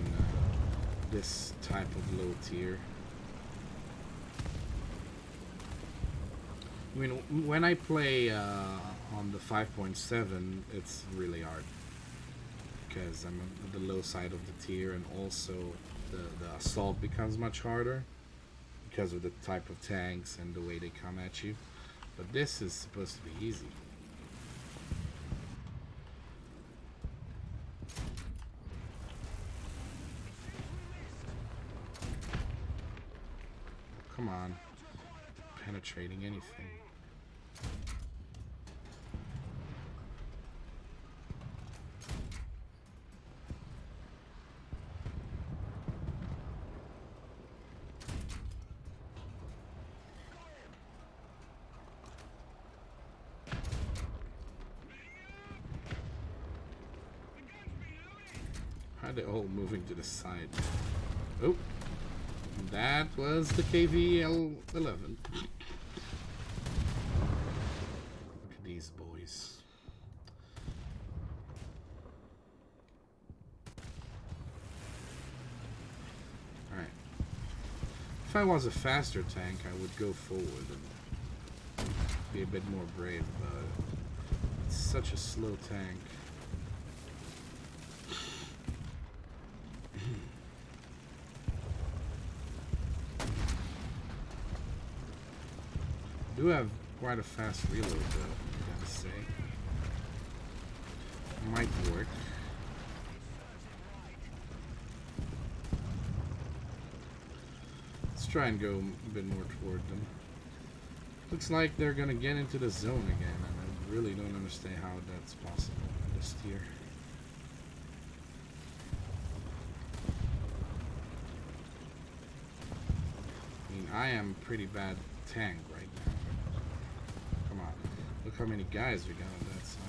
this type of low tier. I mean, when I play on the 5.7 it's really hard, because I'm on the low side of the tier, and also the assault becomes much harder because of the type of tanks and the way they come at you. But this is supposed to be easy. Come on, penetrating anything. They're all moving to the side. Oh, that was the KVL-11. Look at these boys. Alright. If I was a faster tank, I would go forward and be a bit more brave, but it's such a slow tank. Do have quite a fast reload though, I gotta say. might work. Let's try and go a bit more toward them. Looks like they're gonna get into the zone again, and I really don't understand how that's possible in this tier. I mean, I am a pretty bad tank right now. Come on, look how many guys we got on that side.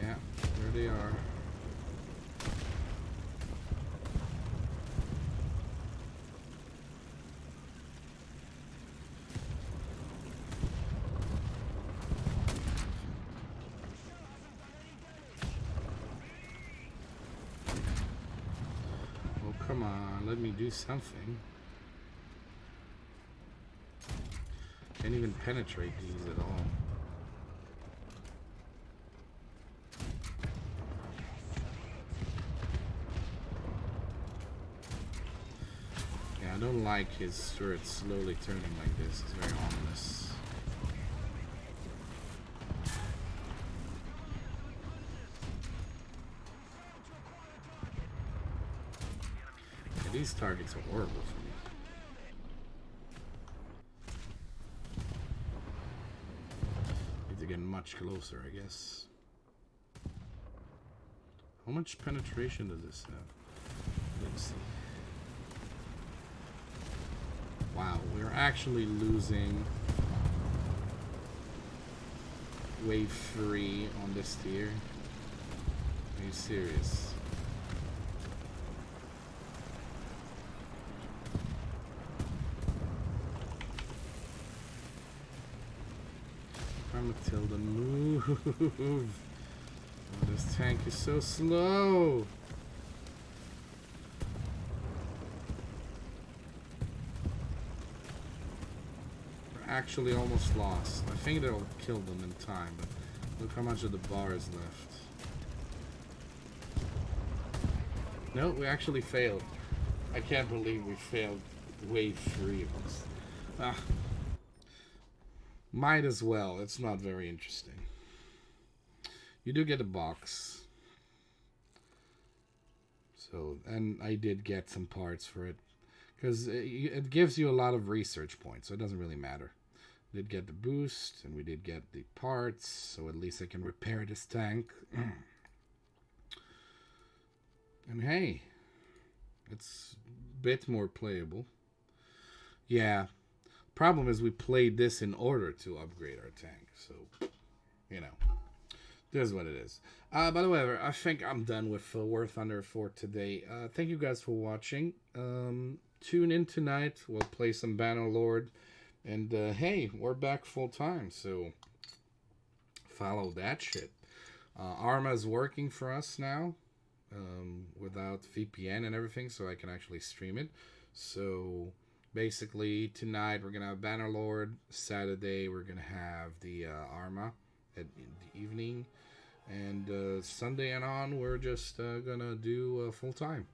Yeah, there they are. Come on, let me do something. Can't even penetrate these at all. Yeah, I don't like his turret slowly turning like this. It's very ominous. These targets are horrible for me. Need to get much closer, I guess. How much penetration does this have? Let's see. Wow, we're actually losing wave 3 on this tier. Are you serious? Matilda, move! Oh, this tank is so slow! We're actually almost lost. I think they'll kill them in time, but look how much of the bar is left. No, we actually failed. I can't believe we failed wave 3 of this. Ah. Might as well. It's not very interesting. You do get a box. So, and I did get some parts for it. Because it gives you a lot of research points. So it doesn't really matter. We did get the boost. And we did get the parts. So at least I can repair this tank. And hey. It's a bit more playable. Yeah. Problem is we played this in order to upgrade our tank, so you know, this is what it is. By the way, I think I'm done with War Thunder for today. Thank you guys for watching. Tune in tonight. We'll play some Bannerlord, and hey, we're back full time, so follow that shit. Arma's working for us now without VPN and everything, so I can actually stream it. So basically, tonight we're gonna have Bannerlord. Saturday we're gonna have the Arma in the evening, and Sunday and on we're just gonna do full time.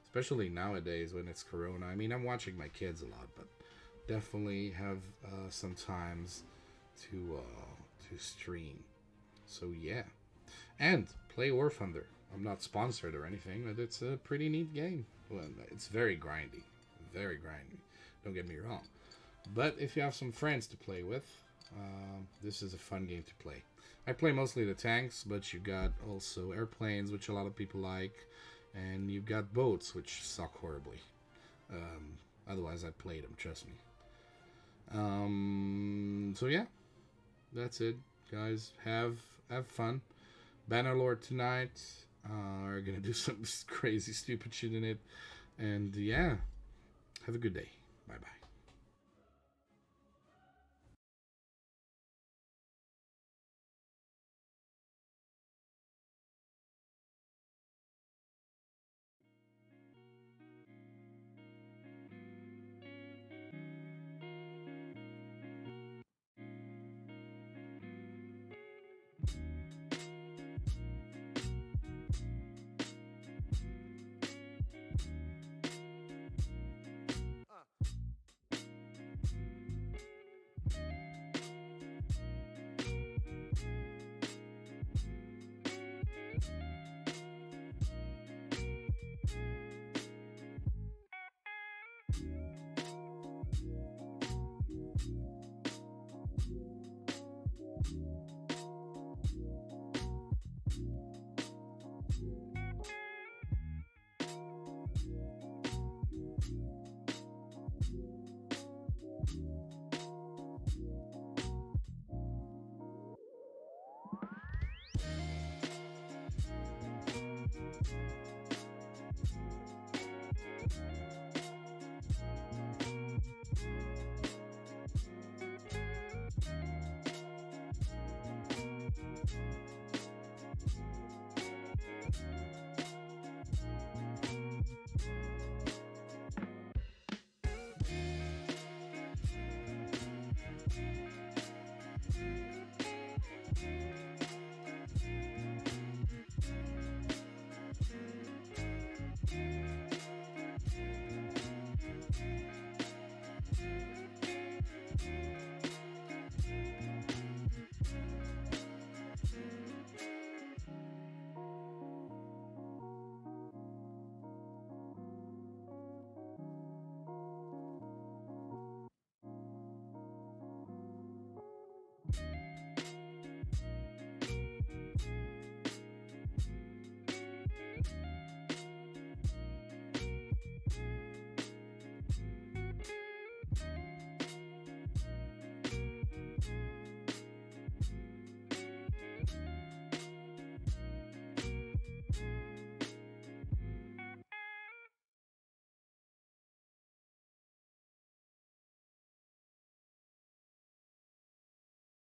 Especially nowadays when it's Corona. I mean, I'm watching my kids a lot, but definitely have some times to stream. So yeah, and play War Thunder. I'm not sponsored or anything, but it's a pretty neat game. Well, it's very grindy, very grindy. Don't get me wrong. But if you have some friends to play with, this is a fun game to play. I play mostly the tanks, but you got also airplanes, which a lot of people like, and you've got boats, which suck horribly. Otherwise, I'd play them, trust me. So yeah, that's it, guys. Have fun. Bannerlord tonight. We're gonna do some crazy, stupid shit in it, and yeah, have a good day. Bye-bye. you.